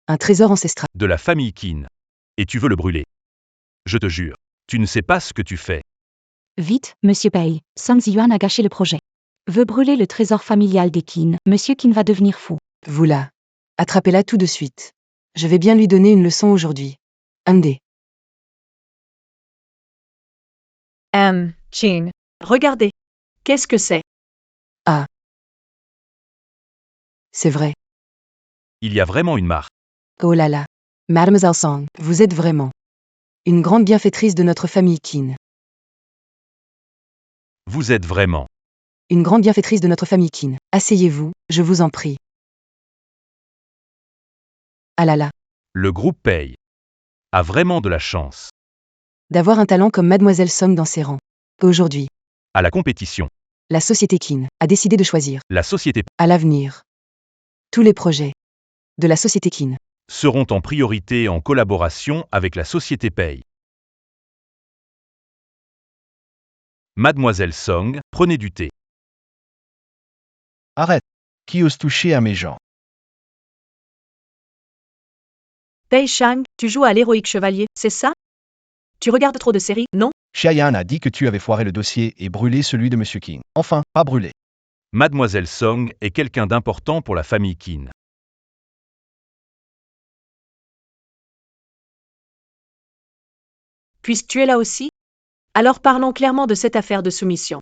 un trésor ancestral. De la famille Kin. Et tu veux le brûler. Je te jure, tu ne sais pas ce que tu fais. Vite, Monsieur Pei. Song Ziyuan a gâché le projet. Veut brûler le trésor familial des Qin. Monsieur Qin va devenir fou. Vous là. Attrapez-la tout de suite. Je vais bien lui donner une leçon aujourd'hui. Andé. Chin. Regardez. Qu'est-ce que c'est? Ah. C'est vrai. Il y a vraiment une marque. Oh là là. Mademoiselle Song, vous êtes vraiment une grande bienfaitrice de notre famille Qin. Vous êtes vraiment Une grande bienfaitrice de notre famille Qin. Asseyez-vous, je vous en prie. Ah là là. le groupe Pei. A vraiment de la chance. D'avoir un talent comme Mademoiselle Song dans ses rangs. Aujourd'hui, À la compétition. la société Qin a décidé de choisir, La société à l'avenir, tous les projets de la société Qin. seront en priorité en collaboration avec la société Pei. Mademoiselle Song, prenez du thé. Arrête. Qui ose toucher à mes gens? Pei Shang, tu joues à l'héroïque chevalier, c'est ça? Tu regardes trop de séries, non? Xiayan a dit que tu avais foiré le dossier et brûlé celui de Monsieur King. Enfin, pas brûlé. Mademoiselle Song est quelqu'un d'important pour la famille Qin. Puisque tu es là aussi? Alors parlons clairement de cette affaire de soumission.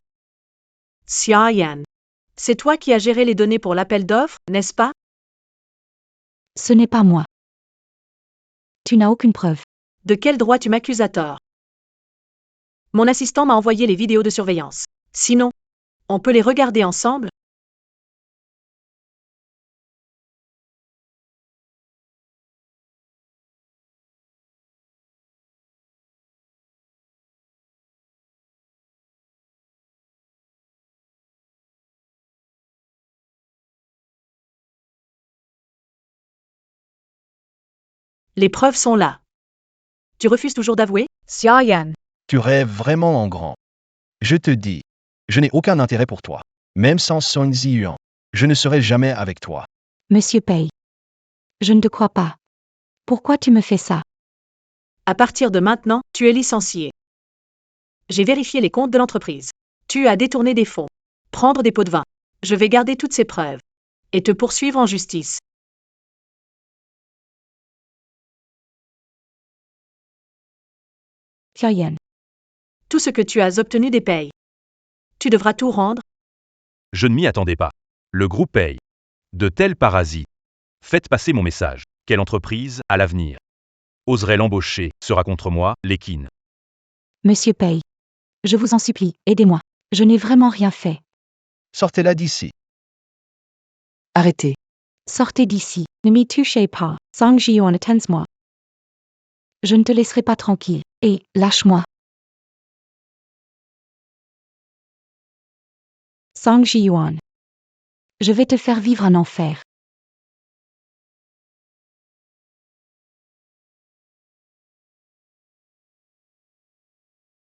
Xia Yan. C'est toi qui as géré les données pour l'appel d'offres, n'est-ce pas? Ce n'est pas moi. Tu n'as aucune preuve. De quel droit tu m'accuses à tort? Mon assistant m'a envoyé les vidéos de surveillance. Sinon, on peut les regarder ensemble? Les preuves sont là. Tu refuses toujours d'avouer? Xia Yan. Tu rêves vraiment en grand. Je te dis, je n'ai aucun intérêt pour toi. Même sans Song Ziyuan. Je ne serai jamais avec toi. Monsieur Pei. Je ne te crois pas. Pourquoi tu me fais ça? À partir de maintenant, tu es licencié. J'ai vérifié les comptes de l'entreprise. Tu as détourné des fonds. Prendre des pots de vin. Je vais garder toutes ces preuves. Et te poursuivre en justice. Xiaoyan. Tout ce que tu as obtenu des payes. Tu devras tout rendre. Je ne m'y attendais pas. Le groupe paye. De tels parasites. Faites passer mon message. Quelle entreprise, à l'avenir, oserait l'embaucher, sera contre moi, Lekin. Monsieur Pei. Je vous en supplie, aidez-moi. Je n'ai vraiment rien fait. Sortez-la d'ici. Arrêtez. Sortez d'ici. Ne m'y touchez pas. Sang Jiyuan, attends-moi. Je ne te laisserai pas tranquille. Et, lâche-moi. Sang Jiyuan. Je vais te faire vivre un enfer.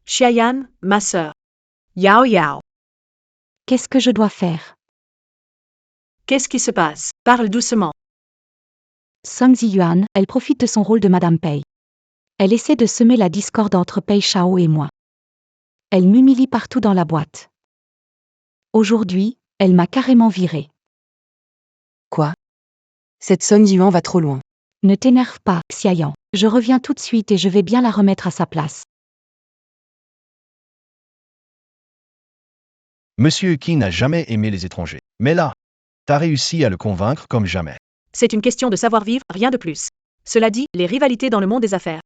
Xiayan, ma sœur. Yao Yao. Qu'est-ce que je dois faire? Qu'est-ce qui se passe? Parle doucement. Song Ziyuan, elle profite de son rôle de Madame Pei. Elle essaie de semer la discorde entre Pei Shao et moi. Elle m'humilie partout dans la boîte. Aujourd'hui, elle m'a carrément viré. Quoi? Cette Song Yuan va trop loin. Ne t'énerve pas, Xiayan. Je reviens tout de suite et je vais bien la remettre à sa place. Monsieur Qi n'a jamais aimé les étrangers. Mais là, t'as réussi à le convaincre comme jamais. C'est une question de savoir-vivre, rien de plus. Cela dit, les rivalités dans le monde des affaires.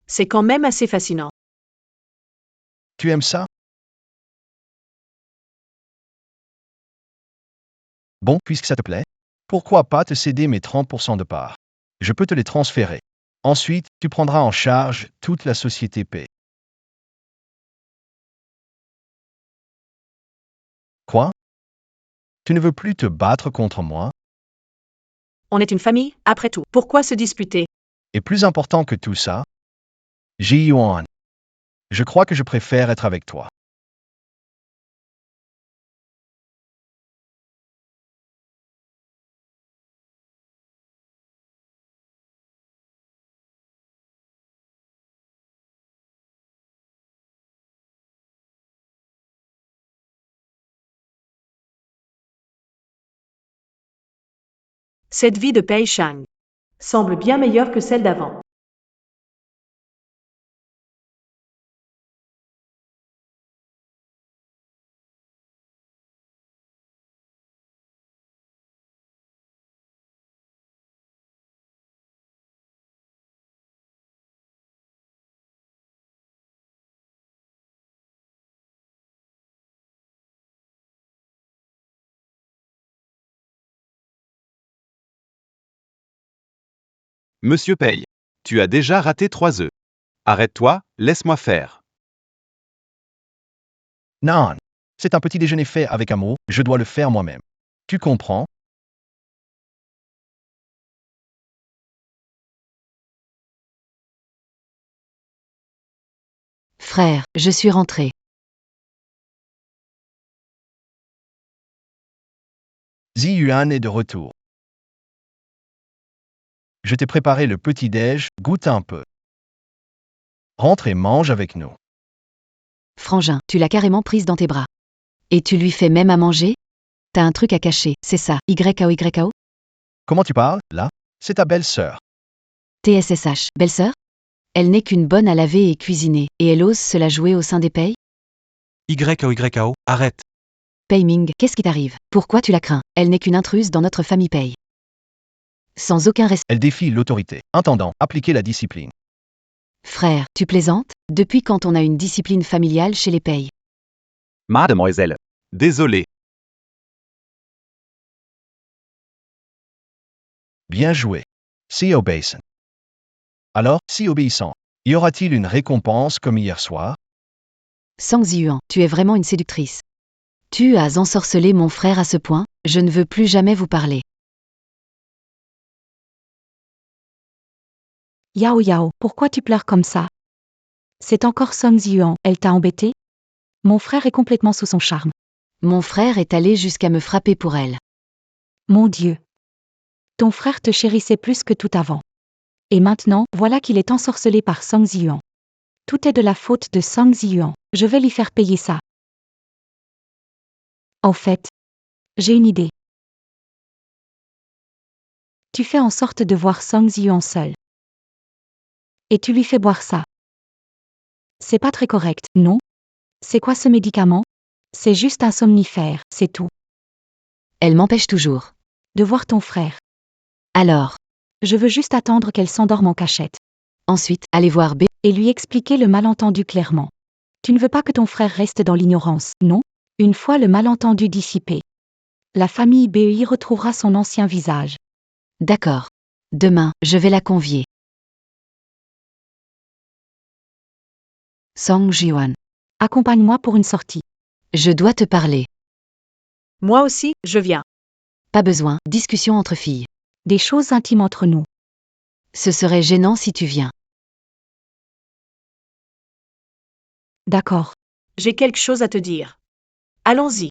C'est quand même assez fascinant. Tu aimes ça? Bon, puisque ça te plaît, pourquoi pas te céder mes 30% de parts? Je peux te les transférer. Ensuite, tu prendras en charge toute la société P. Quoi? Tu ne veux plus te battre contre moi? On est une famille, après tout. Pourquoi se disputer? Et plus important que tout ça, Ji-Yuan, je crois que je préfère être avec toi. Cette vie de Pei Shang semble bien meilleure que celle d'avant. Monsieur Pei. Tu as déjà raté 3 œufs. Arrête-toi, laisse-moi faire. Non, c'est un petit déjeuner fait avec amour, je dois le faire moi-même. Tu comprends? Frère, je suis rentré. Ziyuan est de retour. Je t'ai préparé le petit-déj, goûte un peu. Rentre et mange avec nous. Frangin, tu l'as carrément prise dans tes bras. Et tu lui fais même à manger? T'as un truc à cacher, c'est ça, YKO? Comment tu parles, là? C'est ta belle-sœur. TSSH, belle-sœur? Elle n'est qu'une bonne à laver et cuisiner, et elle ose se la jouer au sein des Pei? YKO, arrête. Pei Ming, qu'est-ce qui t'arrive? Pourquoi tu la crains? Elle n'est qu'une intruse dans notre famille Pei. Sans aucun respect. Elle défie l'autorité. Intendant, appliquer la discipline. Frère, tu plaisantes? Depuis quand on a une discipline familiale chez les Pei? Mademoiselle. Désolé. Bien joué. Si obéissant. Alors, si obéissant, y aura-t-il une récompense comme hier soir? Sang Ziyuan, tu es vraiment une séductrice. Tu as ensorcelé mon frère à ce point, je ne veux plus jamais vous parler. Yao Yao, pourquoi tu pleures comme ça? C'est encore Song Ziyuan, elle t'a embêté? Mon frère est complètement sous son charme. Mon frère est allé jusqu'à me frapper pour elle. Mon Dieu. Ton frère te chérissait plus que tout avant. Et maintenant, voilà qu'il est ensorcelé par Song Ziyuan. Tout est de la faute de Song Ziyuan. Je vais lui faire payer ça. En fait, j'ai une idée. Tu fais en sorte de voir Song Ziyuan seul. Et tu lui fais boire ça. C'est pas très correct, non? C'est quoi ce médicament? C'est juste un somnifère, c'est tout. Elle m'empêche toujours. De voir ton frère. Alors, Je veux juste attendre qu'elle s'endorme en cachette. ensuite, allez voir B. Et lui expliquer le malentendu clairement. Tu ne veux pas que ton frère reste dans l'ignorance, non? Une fois le malentendu dissipé, la famille BEI retrouvera son ancien visage. D'accord. Demain, je vais la convier. Song Ji-hwan. Accompagne-moi pour une sortie. Je dois te parler. Moi aussi, je viens. Pas besoin, discussion entre filles. Des choses intimes entre nous. Ce serait gênant si tu viens. D'accord. J'ai quelque chose à te dire. Allons-y.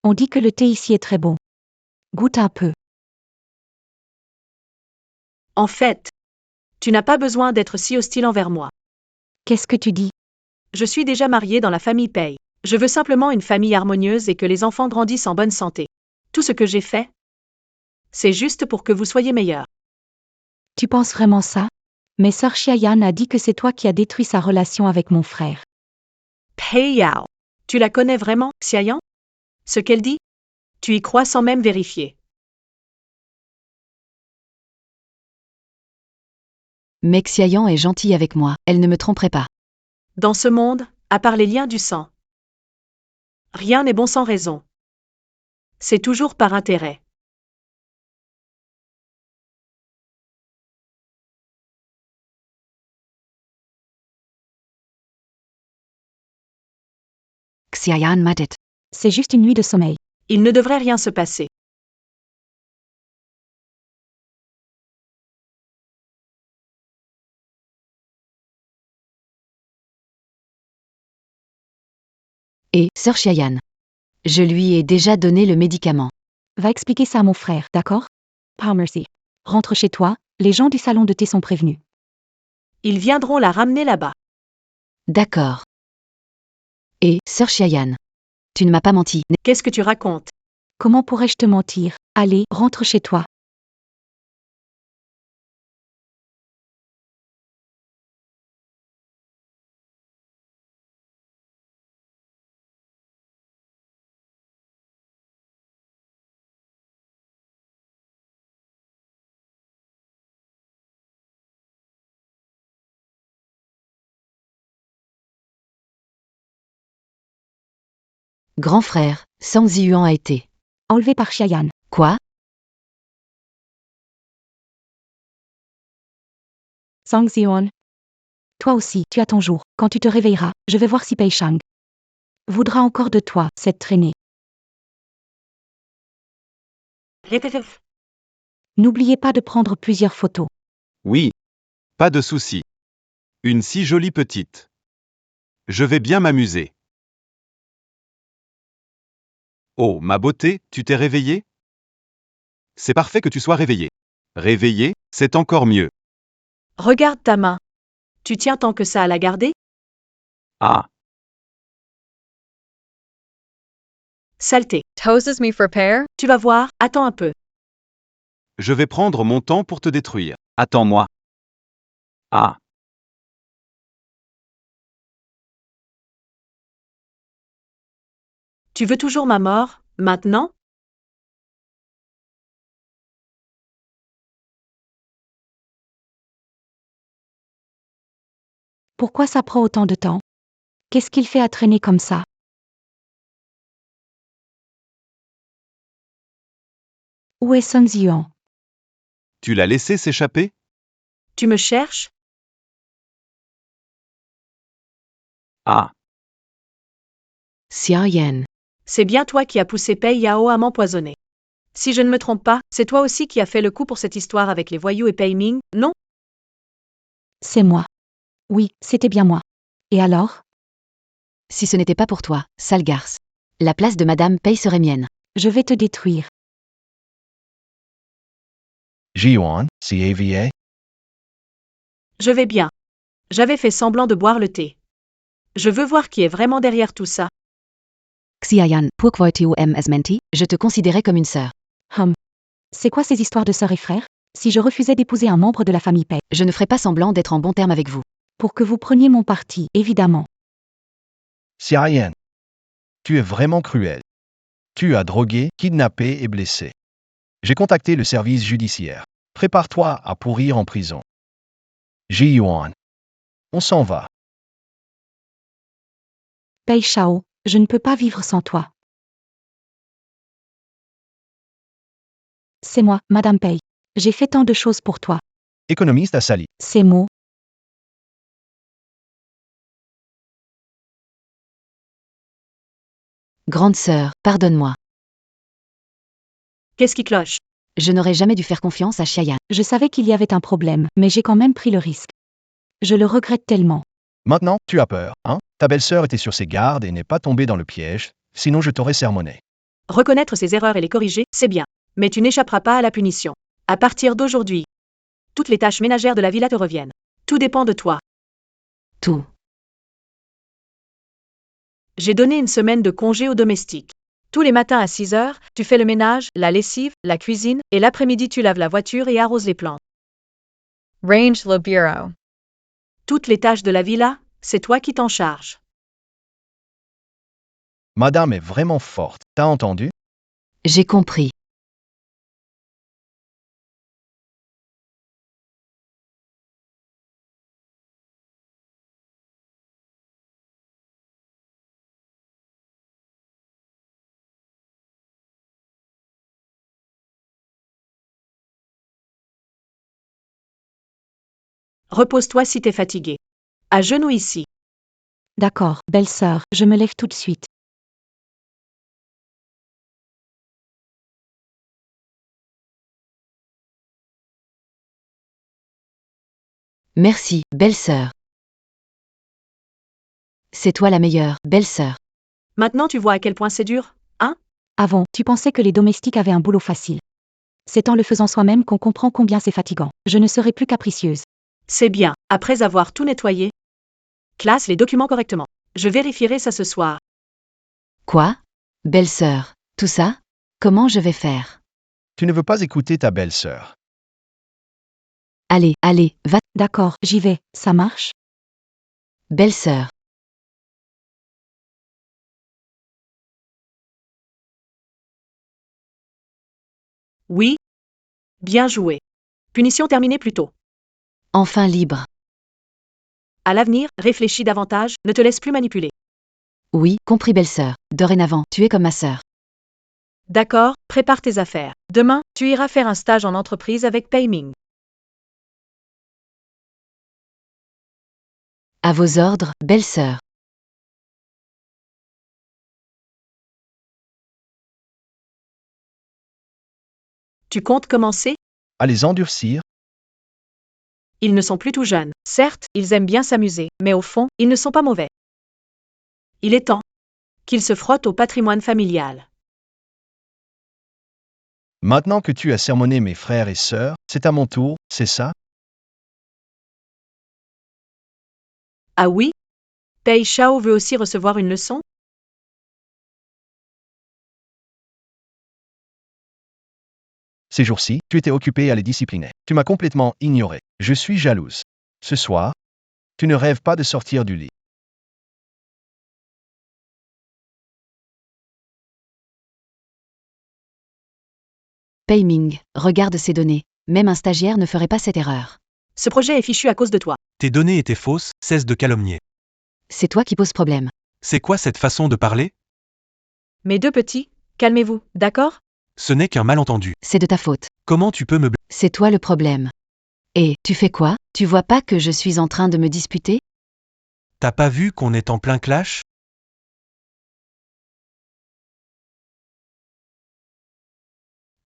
On dit que le thé ici est très bon. Goûte un peu. En fait, tu n'as pas besoin d'être si hostile envers moi. Qu'est-ce que tu dis? Je suis déjà mariée dans la famille Pei. Je veux simplement une famille harmonieuse et que les enfants grandissent en bonne santé. Tout ce que j'ai fait, c'est juste pour que vous soyez meilleurs. Tu penses vraiment ça? Mais sœur Xiayan a dit que c'est toi qui as détruit sa relation avec mon frère. Pei Yao. Tu la connais vraiment, Xiayan? Ce qu'elle dit? Tu y crois sans même vérifier. Mais Xiayan est gentille avec moi, elle ne me tromperait pas. Dans ce monde, à part les liens du sang, rien n'est bon sans raison. C'est toujours par intérêt. Xiayan m'a dit. C'est juste une nuit de sommeil. Il ne devrait rien se passer. Et, sœur Xiayan. Je lui ai déjà donné le médicament. Va expliquer ça à mon frère, d'accord? Par merci. Rentre chez toi, les gens du salon de thé sont prévenus. Ils viendront la ramener là-bas. D'accord. Et, sœur Xiayan. Tu ne m'as pas menti. Qu'est-ce que tu racontes? Comment pourrais-je te mentir? Allez, rentre chez toi. Grand frère, Song Ziyuan a été. Enlevé par Xiayan. Quoi? Song Ziyuan. Toi aussi, tu as ton jour. Quand tu te réveilleras, je vais voir si Pei Shang voudra encore de toi, cette traînée. N'oubliez pas de prendre plusieurs photos. Oui. Pas de souci. Une si jolie petite. Je vais bien m'amuser. Oh, ma beauté, tu t'es réveillée? C'est parfait que tu sois réveillée. Réveillée, c'est encore mieux. Regarde ta main. Tu tiens tant que ça à la garder? Ah, Saleté. Toses me for pear? Tu vas voir, attends un peu. je vais prendre mon temps pour te détruire. Attends-moi. Ah, Tu veux toujours ma mort, maintenant? Pourquoi ça prend autant de temps? Qu'est-ce qu'il fait à traîner comme ça? Où est Song Ziyuan? tu l'as laissé s'échapper? Tu me cherches? Ah, Xiayan. C'est bien toi qui as poussé Pei Yao à m'empoisonner. Si je ne me trompe pas, c'est toi aussi qui as fait le coup pour cette histoire avec les voyous et Pei Ming, non? C'est moi. Oui, c'était bien moi. Et alors? Si ce n'était pas pour toi, sale garce, la place de Madame Pei serait mienne. Je vais te détruire. Ji-Yuan, CAVA. Je vais bien. J'avais fait semblant de boire le thé. Je veux voir qui est vraiment derrière tout ça. Xiayan, pourquoi tu m'as menti? Je te considérais comme une sœur. C'est quoi ces histoires de sœurs et frères? Si je refusais d'épouser un membre de la famille Pei, Je ne ferai pas semblant d'être en bon terme avec vous. pour que vous preniez mon parti, évidemment. Xiayan. Tu es vraiment cruel. Tu as drogué, kidnappé et blessé. J'ai contacté le service judiciaire. Prépare-toi à pourrir en prison. Ji-Yuan. On s'en va. Pei Shao, je ne peux pas vivre sans toi. C'est moi, Madame Pei. J'ai fait tant de choses pour toi. Économiste à Sali. Ces mots. Grande sœur, pardonne-moi. Qu'est-ce qui cloche? Je n'aurais jamais dû faire confiance à Xiayan. Je savais qu'il y avait un problème, mais j'ai quand même pris le risque. Je le regrette tellement. Maintenant, tu as peur, hein? Ta belle-sœur était sur ses gardes et n'est pas tombée dans le piège, sinon je t'aurais sermonné. Reconnaître ses erreurs et les corriger, c'est bien. Mais tu n'échapperas pas à la punition. À partir d'aujourd'hui, toutes les tâches ménagères de la villa te reviennent. Tout dépend de toi. Tout. J'ai donné une semaine de congé aux domestiques. Tous les matins à 6 heures, tu fais le ménage, la lessive, la cuisine, et l'après-midi tu laves la voiture et arroses les plantes. Range le bureau. Toutes les tâches de la villa, c'est toi qui t'en charges. Madame est vraiment forte, t'as entendu? J'ai compris. Repose-toi si t'es fatigué. À genoux ici. D'accord, belle-sœur, je me lève tout de suite. Merci, belle-sœur. C'est toi la meilleure, belle-sœur. Maintenant tu vois à quel point c'est dur, hein? Avant, tu pensais que les domestiques avaient un boulot facile. C'est en le faisant soi-même qu'on comprend combien c'est fatigant. Je ne serai plus capricieuse. C'est bien, après avoir tout nettoyé. Classe les documents correctement. Je vérifierai ça ce soir. Quoi? Belle-sœur, tout ça? Comment je vais faire? Tu ne veux pas écouter ta belle-sœur. Allez, allez, va, D'accord, j'y vais. Ça marche? belle-sœur. Oui? Bien joué. Punition terminée plus tôt. Enfin libre. À l'avenir, réfléchis davantage, ne te laisse plus manipuler. Oui, compris belle-sœur. Dorénavant, tu es comme ma sœur. D'accord, prépare tes affaires. Demain, tu iras faire un stage en entreprise avec Pei Ming. À vos ordres, belle-sœur. Tu comptes commencer? À les endurcir, Ils ne sont plus tout jeunes. Certes, ils aiment bien s'amuser, mais au fond, ils ne sont pas mauvais. Il est temps qu'ils se frottent au patrimoine familial. maintenant que tu as sermonné mes frères et sœurs, c'est à mon tour, c'est ça? Ah oui? Pei Shao veut aussi recevoir une leçon? Ces jours-ci, tu étais occupé à les discipliner. Tu m'as complètement ignoré. Je suis jalouse. Ce soir, tu ne rêves pas de sortir du lit. Pei Ming, regarde ces données. Même un stagiaire ne ferait pas cette erreur. Ce projet est fichu à cause de toi. Tes données étaient fausses, cesse de calomnier. C'est toi qui poses problème. C'est quoi cette façon de parler? Mes deux petits, calmez-vous, d'accord? Ce n'est qu'un malentendu. C'est de ta faute. Comment tu peux me... C'est toi le problème. Et, tu fais quoi? Tu vois pas que je suis en train de me disputer? T'as pas vu qu'on est en plein clash?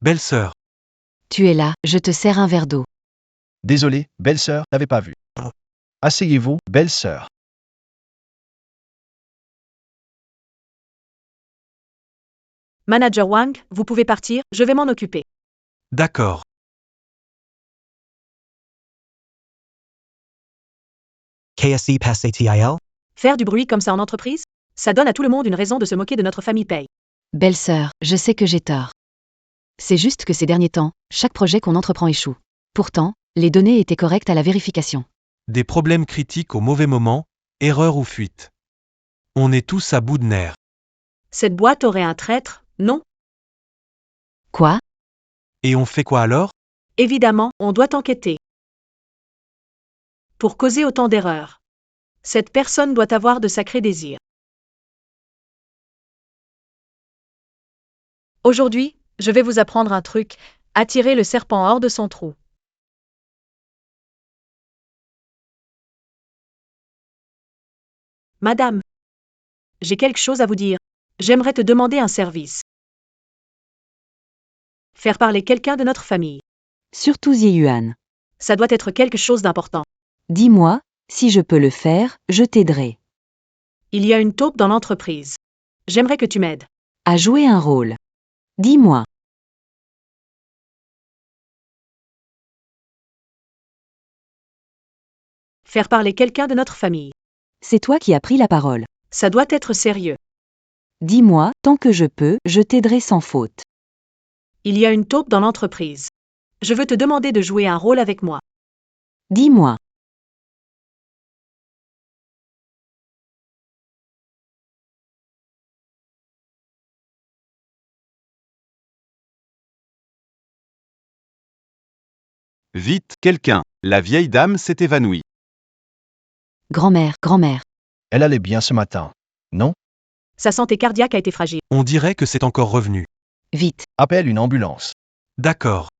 Belle-sœur, Tu es là, je te sers un verre d'eau. Désolé, belle-sœur, t'avais pas vu. Asseyez-vous, belle-sœur. Manager Wang, vous pouvez partir, je vais m'en occuper. D'accord. KSE PASATIL? Faire du bruit comme ça en entreprise? Ça donne à tout le monde une raison de se moquer de notre famille paye. Belle-sœur, je sais que j'ai tort. C'est juste que ces derniers temps, chaque projet qu'on entreprend échoue. Pourtant, les données étaient correctes à la vérification. Des problèmes critiques au mauvais moment, erreur ou fuite. On est tous à bout de nerfs. Cette boîte aurait un traître, non? Quoi? Et on fait quoi alors? Évidemment, on doit enquêter. Pour causer autant d'erreurs. Cette personne doit avoir de sacrés désirs. Aujourd'hui, je vais vous apprendre un truc, attirer le serpent hors de son trou. Madame, j'ai quelque chose à vous dire. J'aimerais te demander un service. Faire parler quelqu'un de notre famille. Surtout Ziyuan. Ça doit être quelque chose d'important. Dis-moi, si je peux le faire, je t'aiderai. Il y a une taupe dans l'entreprise. J'aimerais que tu m'aides. À jouer un rôle. Dis-moi. Faire parler quelqu'un de notre famille. C'est toi qui as pris la parole. Ça doit être sérieux. Dis-moi, tant que je peux, je t'aiderai sans faute. Il y a une taupe dans l'entreprise. Je veux te demander de jouer un rôle avec moi. Dis-moi. Vite, quelqu'un. La vieille dame s'est évanouie. Grand-mère, grand-mère. Elle allait bien ce matin. Non? Sa santé cardiaque a été fragile. On dirait que c'est encore revenu. Vite. Appelle une ambulance. D'accord.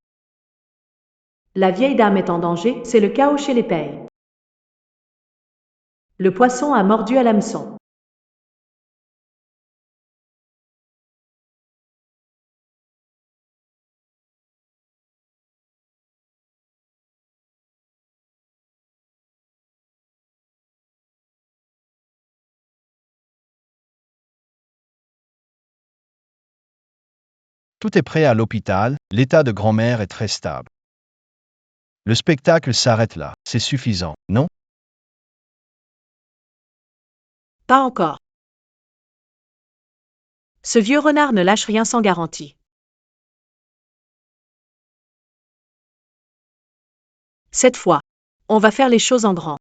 La vieille dame est en danger, c'est le chaos chez les payes. Le poisson a mordu à l'hameçon. Tout est prêt à l'hôpital, l'état de grand-mère est très stable. Le spectacle s'arrête là, c'est suffisant, non? Pas encore. Ce vieux renard ne lâche rien sans garantie. Cette fois, on va faire les choses en grand.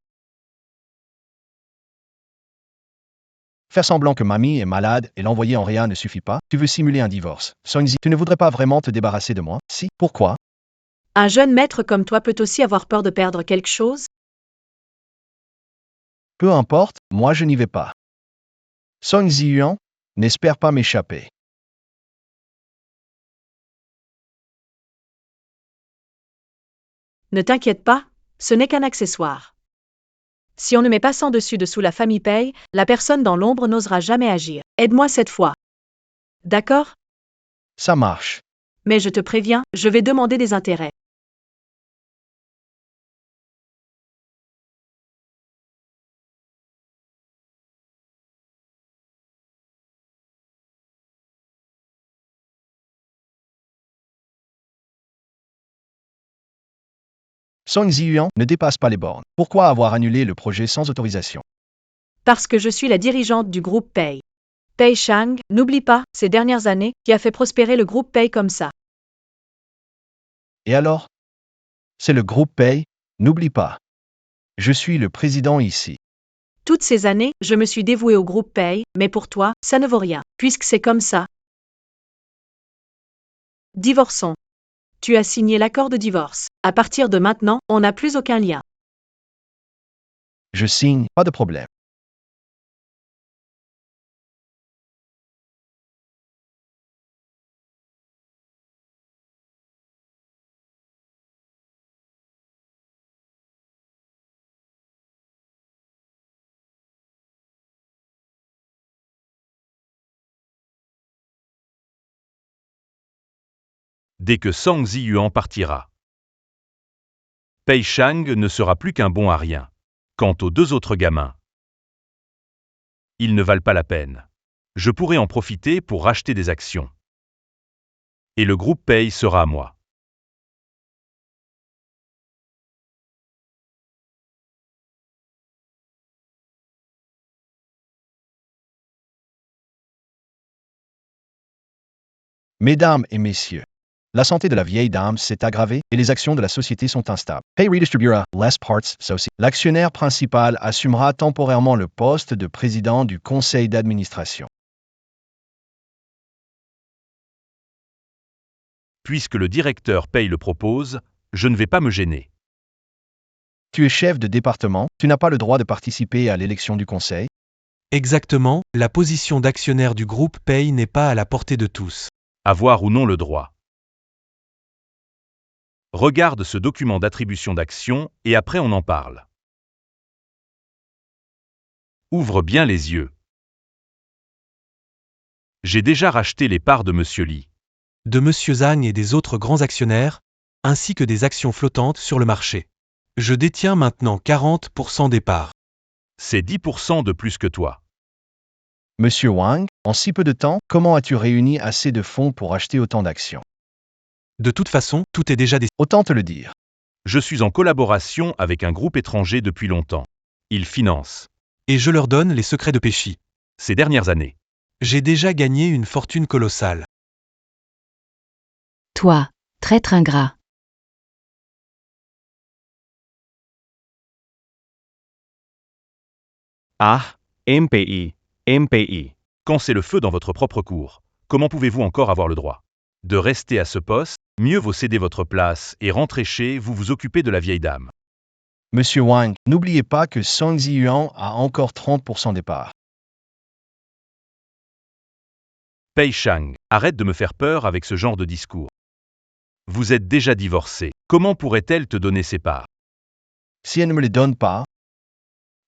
Faire semblant que mamie est malade et l'envoyer en réa ne suffit pas. Tu veux simuler un divorce. Songzi, tu ne voudrais pas vraiment te débarrasser de moi? Si, pourquoi? Un jeune maître comme toi peut aussi avoir peur de perdre quelque chose? Peu importe, moi je n'y vais pas. Song Ziyuan, n'espère pas m'échapper. Ne t'inquiète pas, ce n'est qu'un accessoire. Si on ne met pas sans dessus dessous la famille paye, la personne dans l'ombre n'osera jamais agir. Aide-moi cette fois. D'accord? Ça marche. Mais je te préviens, je vais demander des intérêts. Song Ziyuan ne dépasse pas les bornes. Pourquoi avoir annulé le projet sans autorisation? Parce que je suis la dirigeante du groupe Pay. Pei Shang, n'oublie pas, ces dernières années, qui a fait prospérer le groupe Pay comme ça. Et alors? C'est le groupe Pay, n'oublie pas. Je suis le président ici. Toutes ces années, je me suis dévouée au groupe Pay, mais pour toi, ça ne vaut rien, puisque c'est comme ça. Divorçons. Tu as signé l'accord de divorce. À partir de maintenant, on n'a plus aucun lien. Je signe, pas de problème. Dès que Song Ziyuan partira, Pei Shang ne sera plus qu'un bon à rien. Quant aux 2 autres gamins, ils ne valent pas la peine. Je pourrais en profiter pour racheter des actions. Et le groupe Pay sera à moi. Mesdames et messieurs, la santé de la vieille dame s'est aggravée et les actions de la société sont instables. Pay redistribuera less parts society. L'actionnaire principal assumera temporairement le poste de président du conseil d'administration. Puisque le directeur Pay le propose, je ne vais pas me gêner. Tu es chef de département, tu n'as pas le droit de participer à l'élection du conseil. Exactement, la position d'actionnaire du groupe Pay n'est pas à la portée de tous. Avoir ou non le droit. Regarde ce document d'attribution d'actions et après on en parle. Ouvre bien les yeux. J'ai déjà racheté les parts de Monsieur Lee. De Monsieur Zhang et des autres grands actionnaires, ainsi que des actions flottantes sur le marché. Je détiens maintenant 40% des parts. C'est 10% de plus que toi. Monsieur Wang, en si peu de temps, comment as-tu réuni assez de fonds pour acheter autant d'actions? De toute façon, tout est déjà décidé. Autant te le dire. Je suis en collaboration avec un groupe étranger depuis longtemps. Ils financent. Et je leur donne les secrets de Péchi. Ces dernières années. J'ai déjà gagné une fortune colossale. Toi, traître ingrat. Ah, MPI. MPI. Quand c'est le feu dans votre propre cour, comment pouvez-vous encore avoir le droit de rester à ce poste? Mieux vaut céder votre place et rentrer chez vous occuper de la vieille dame. Monsieur Wang, n'oubliez pas que Song Ziyuan a encore 30% des parts. Pei Shang, arrête de me faire peur avec ce genre de discours. Vous êtes déjà divorcé. Comment pourrait-elle te donner ses parts? Si elle ne me les donne pas,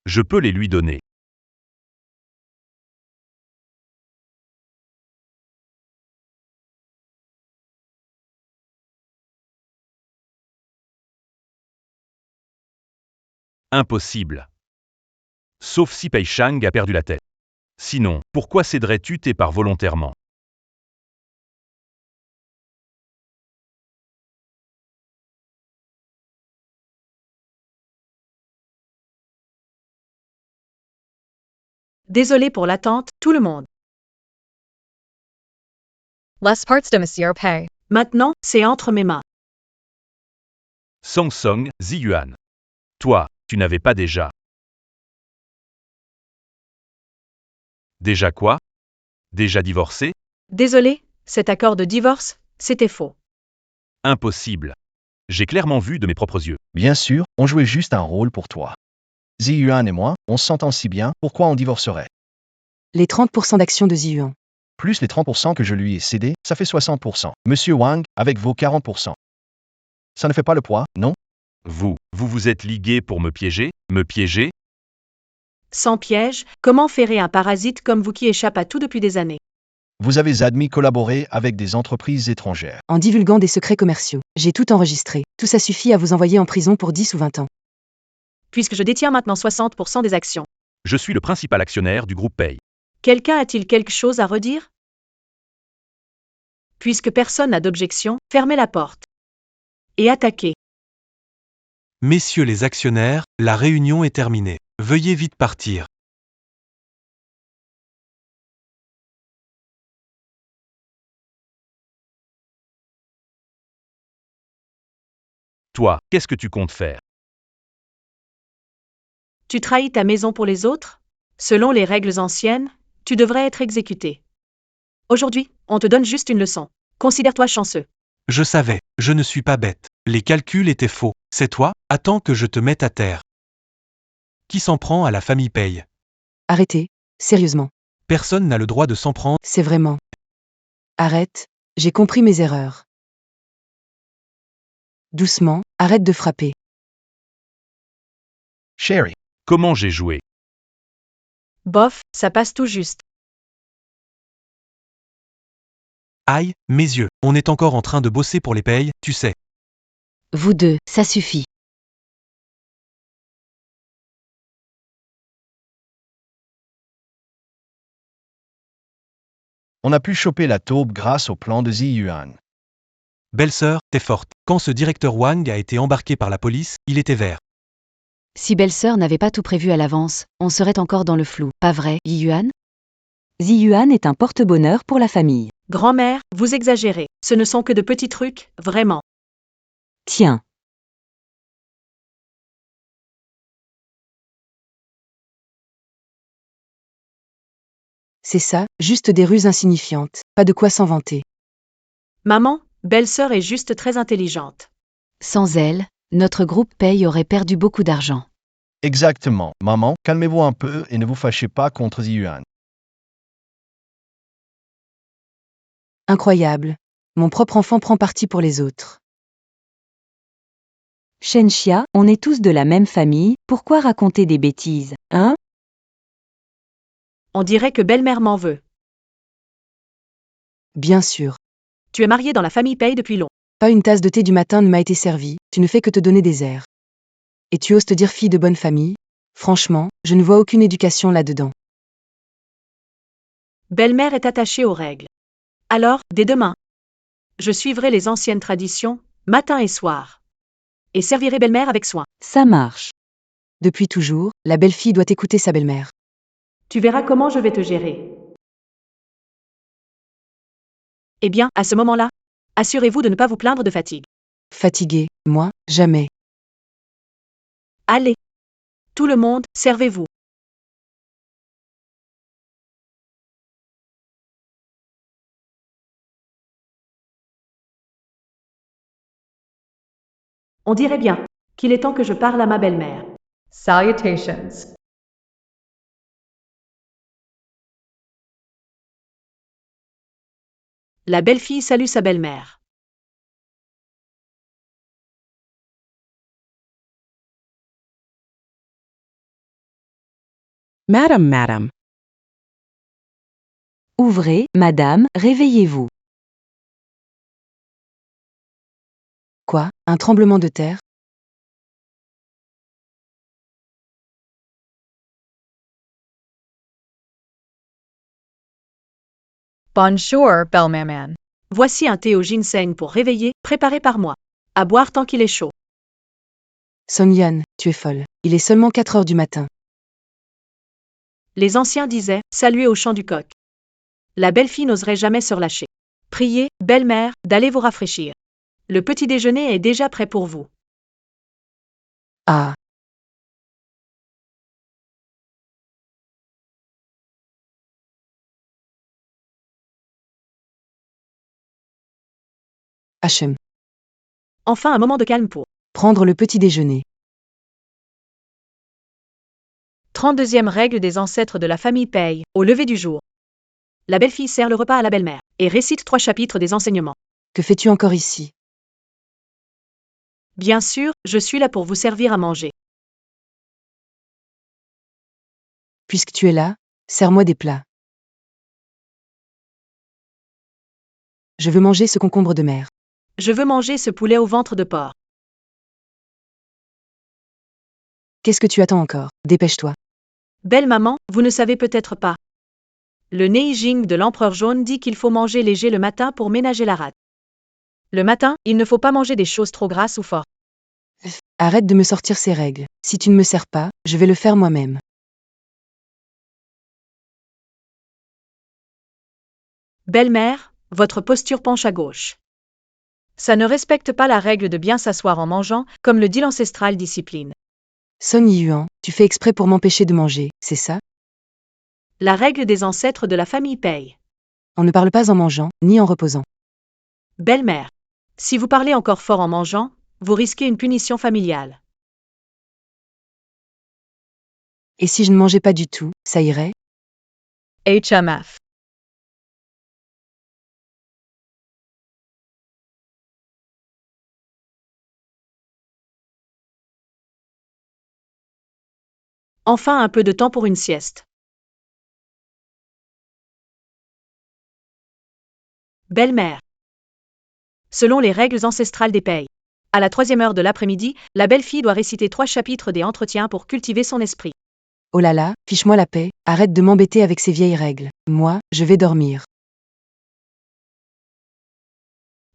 je peux les lui donner. Impossible. Sauf si Pei Shang a perdu la tête. Sinon, pourquoi céderais-tu tes parts volontairement? Désolé pour l'attente, tout le monde. Less parts de Monsieur Pay. Maintenant, c'est entre mes mains. Song Ziyuan. Toi, tu n'avais pas déjà. Déjà quoi? Déjà divorcé? Désolé, cet accord de divorce, c'était faux. Impossible. J'ai clairement vu de mes propres yeux. Bien sûr, on jouait juste un rôle pour toi. Ziyuan et moi, on s'entend si bien, pourquoi on divorcerait? Les 30% d'actions de Ziyuan. Plus les 30% que je lui ai cédés, ça fait 60%. Monsieur Wang, avec vos 40%. Ça ne fait pas le poids, non? Vous vous êtes ligué pour me piéger? Me piéger? Sans piège, comment ferrer un parasite comme vous qui échappe à tout depuis des années? Vous avez admis collaborer avec des entreprises étrangères. En divulguant des secrets commerciaux. J'ai tout enregistré. Tout ça suffit à vous envoyer en prison pour 10 ou 20 ans. Puisque je détiens maintenant 60% des actions. Je suis le principal actionnaire du groupe Pay. Quelqu'un a-t-il quelque chose à redire? Puisque personne n'a d'objection, fermez la porte. Et attaquez. Messieurs les actionnaires, la réunion est terminée. Veuillez vite partir. Toi, qu'est-ce que tu comptes faire? Tu trahis ta maison pour les autres? Selon les règles anciennes, tu devrais être exécuté. Aujourd'hui, on te donne juste une leçon. Considère-toi chanceux. Je savais, je ne suis pas bête. Les calculs étaient faux. C'est toi? Attends que je te mette à terre. Qui s'en prend à la famille Pay? Arrêtez, sérieusement. Personne n'a le droit de s'en prendre. C'est vraiment. Arrête, j'ai compris mes erreurs. Doucement, arrête de frapper. Sherry. Comment j'ai joué? Bof, ça passe tout juste. Aïe, mes yeux, on est encore en train de bosser pour les Pay, tu sais. Vous deux, ça suffit. On a pu choper la taube grâce au plan de Ziyuan. Belle-sœur, t'es forte. Quand ce directeur Wang a été embarqué par la police, il était vert. Si belle-sœur n'avait pas tout prévu à l'avance, on serait encore dans le flou. Pas vrai, Yiyuan? Ziyuan est un porte-bonheur pour la famille. Grand-mère, vous exagérez. Ce ne sont que de petits trucs, vraiment. Tiens. C'est ça, juste des ruses insignifiantes. Pas de quoi s'en vanter. Maman, belle-sœur est juste très intelligente. Sans elle, notre groupe paye aurait perdu beaucoup d'argent. Exactement. Maman, calmez-vous un peu et ne vous fâchez pas contre Ziyuan. Incroyable. Mon propre enfant prend parti pour les autres. Shenxia, on est tous de la même famille, pourquoi raconter des bêtises, hein? On dirait que belle-mère m'en veut. Bien sûr. Tu es mariée dans la famille Paye depuis long. Pas une tasse de thé du matin ne m'a été servie, tu ne fais que te donner des airs. Et tu oses te dire fille de bonne famille? Franchement, je ne vois aucune éducation là-dedans. Belle-mère est attachée aux règles. Alors, dès demain, je suivrai les anciennes traditions, matin et soir. Et servirai belle-mère avec soin. Ça marche. Depuis toujours, la belle-fille doit écouter sa belle-mère. Tu verras comment je vais te gérer. Eh bien, à ce moment-là, assurez-vous de ne pas vous plaindre de fatigue. Fatiguée, moi, jamais. Allez. Tout le monde, servez-vous. On dirait bien qu'il est temps que je parle à ma belle-mère. Salutations. La belle-fille salue sa belle-mère. Madame. Ouvrez, madame, réveillez-vous. Quoi? Un tremblement de terre? Bonjour, belle-maman. Voici un thé au ginseng pour réveiller, préparé par moi. À boire tant qu'il est chaud. Sonyan, tu es folle. Il est seulement 4 heures du matin. Les anciens disaient, saluez au chant du coq. La belle-fille n'oserait jamais se relâcher. Priez, belle-mère, d'aller vous rafraîchir. Le petit déjeuner est déjà prêt pour vous. Ah. Hachem. Enfin un moment de calme pour prendre le petit déjeuner. 32e règle des ancêtres de la famille Paye, au lever du jour. La belle-fille sert le repas à la belle-mère, et récite 3 chapitres des enseignements. Que fais-tu encore ici? Bien sûr, je suis là pour vous servir à manger. Puisque tu es là, sers-moi des plats. Je veux manger ce concombre de mer. Je veux manger ce poulet au ventre de porc. Qu'est-ce que tu attends encore? Dépêche-toi. Belle maman, vous ne savez peut-être pas. Le Neijing de l'empereur jaune dit qu'il faut manger léger le matin pour ménager la rate. Le matin, il ne faut pas manger des choses trop grasses ou fortes. Arrête de me sortir ces règles. Si tu ne me sers pas, je vais le faire moi-même. Belle-mère, votre posture penche à gauche. Ça ne respecte pas la règle de bien s'asseoir en mangeant, comme le dit l'ancestrale discipline. Son Yuan, tu fais exprès pour m'empêcher de manger, c'est ça? La règle des ancêtres de la famille Paye. On ne parle pas en mangeant, ni en reposant. Belle-mère, si vous parlez encore fort en mangeant, vous risquez une punition familiale. Et si je ne mangeais pas du tout, ça irait? HMF. Enfin un peu de temps pour une sieste. Belle-mère. Selon les règles ancestrales des Paye, à la 3e heure de l'après-midi, la belle-fille doit réciter 3 chapitres des Entretiens pour cultiver son esprit. Oh là là, fiche-moi la paix, arrête de m'embêter avec ces vieilles règles. Moi, je vais dormir.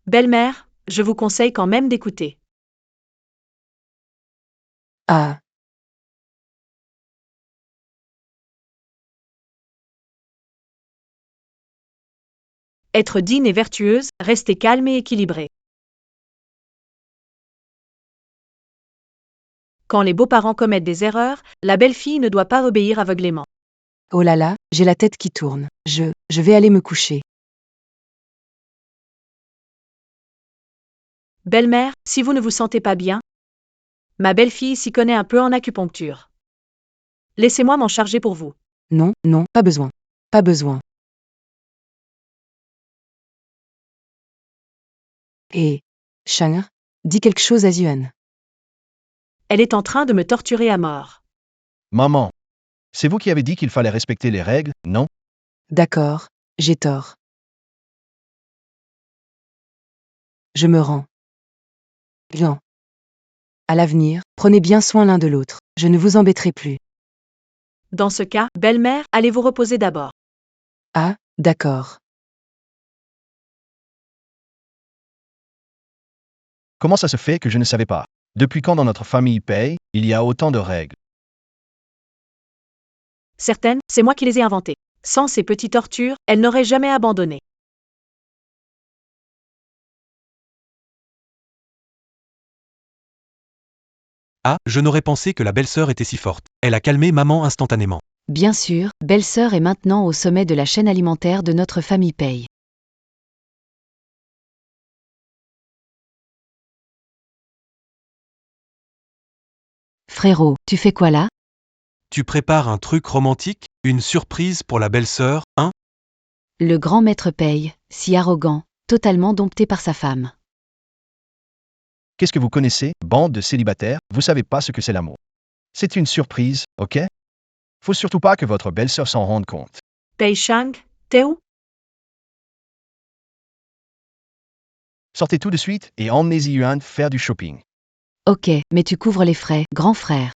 Belle-mère, je vous conseille quand même d'écouter. Ah, Être digne et vertueuse, rester calme et équilibré. Quand les beaux-parents commettent des erreurs, la belle-fille ne doit pas obéir aveuglément. oh là là, j'ai la tête qui tourne. Je vais aller me coucher. Belle-mère, si vous ne vous sentez pas bien, ma belle-fille s'y connaît un peu en acupuncture. Laissez-moi m'en charger pour vous. Non, non, pas besoin. Pas besoin. Et Shang, dis quelque chose à Yuan. Elle est en train de me torturer à mort. Maman, c'est vous qui avez dit qu'il fallait respecter les règles, non? D'accord, j'ai tort. Je me rends. Bien. À l'avenir, prenez bien soin l'un de l'autre. Je ne vous embêterai plus. Dans ce cas, belle-mère, allez vous reposer d'abord. Ah, d'accord. Comment ça se fait que je ne savais pas? Depuis quand dans notre famille paye, il y a autant de règles? Certaines, c'est moi qui les ai inventées. Sans ces petites tortures, elle n'aurait jamais abandonné. Ah, je n'aurais pensé que la belle-sœur était si forte. Elle a calmé maman instantanément. Bien sûr, belle-sœur est maintenant au sommet de la chaîne alimentaire de notre famille paye. Frérot, tu fais quoi là? Tu prépares un truc romantique, une surprise pour la belle-sœur, hein? Le grand maître paye, si arrogant, totalement dompté par sa femme. Qu'est-ce que vous connaissez, bande de célibataires, vous savez pas ce que c'est l'amour. C'est une surprise, ok? Faut surtout pas que votre belle-sœur s'en rende compte. Pei Shang, t'es où? Sortez tout de suite et emmenez-y Yuan faire du shopping. Ok, mais tu couvres les frais, grand frère.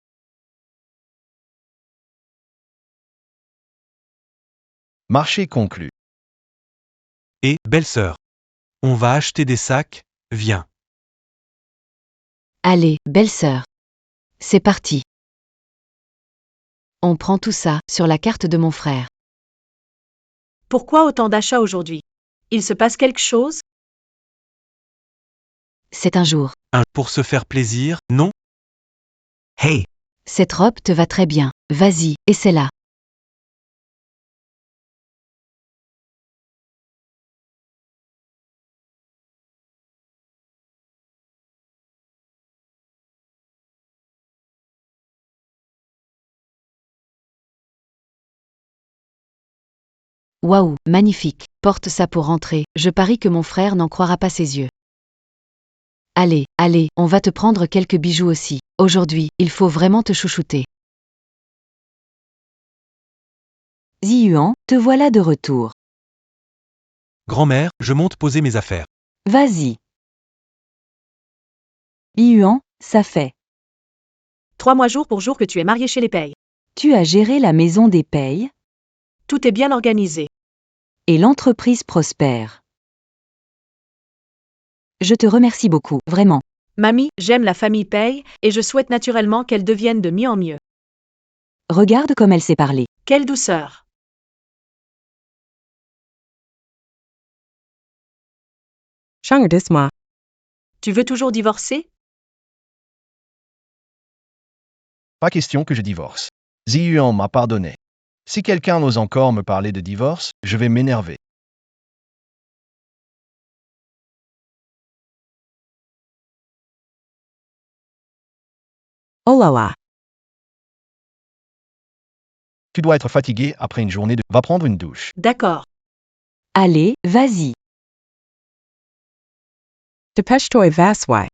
Marché conclu. Et, belle-sœur. On va acheter des sacs, viens. Allez, belle-sœur. C'est parti. On prend tout ça, sur la carte de mon frère. Pourquoi autant d'achats aujourd'hui? Il se passe quelque chose? C'est un jour. Pour se faire plaisir, non? Hey, Cette robe te va très bien. Vas-y, essaie-la. Waouh, magnifique. Porte ça pour rentrer. Je parie que mon frère n'en croira pas ses yeux. Allez, allez, on va te prendre quelques bijoux aussi. Aujourd'hui, il faut vraiment te chouchouter. Ziyuan, te voilà de retour. Grand-mère, je monte poser mes affaires. Vas-y. Yuan, ça fait. 3 mois jour pour jour que tu es marié chez les Pei. Tu as géré la maison des payes Tout est bien organisé. et l'entreprise prospère. Je te remercie beaucoup, vraiment. Mamie, j'aime la famille Pei, et je souhaite naturellement qu'elle devienne de mieux en mieux. Regarde comme elle sait parler. Quelle douceur! Shang dis-moi. Tu veux toujours divorcer? Pas question que je divorce. Ziyuan m'a pardonné. Si quelqu'un ose encore me parler de divorce, je vais m'énerver. Oh là là. Tu dois être fatigué après une journée de... Va prendre une douche. D'accord. Allez, vas-y. Dépêche-toi vas-y.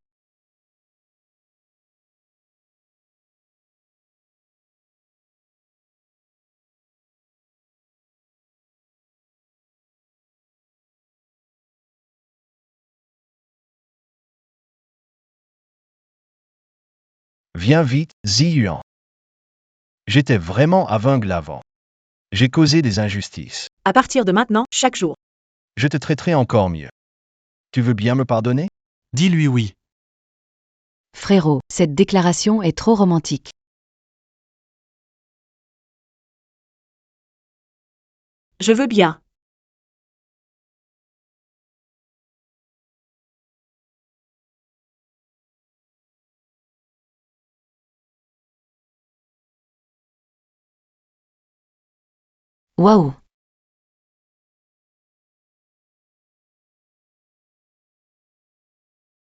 Viens vite, Ziyuan. J'étais vraiment aveugle avant. J'ai causé des injustices. À partir de maintenant, chaque jour. Je te traiterai encore mieux. Tu veux bien me pardonner? Dis-lui oui. Frérot, cette déclaration est trop romantique. Je veux bien. Waouh,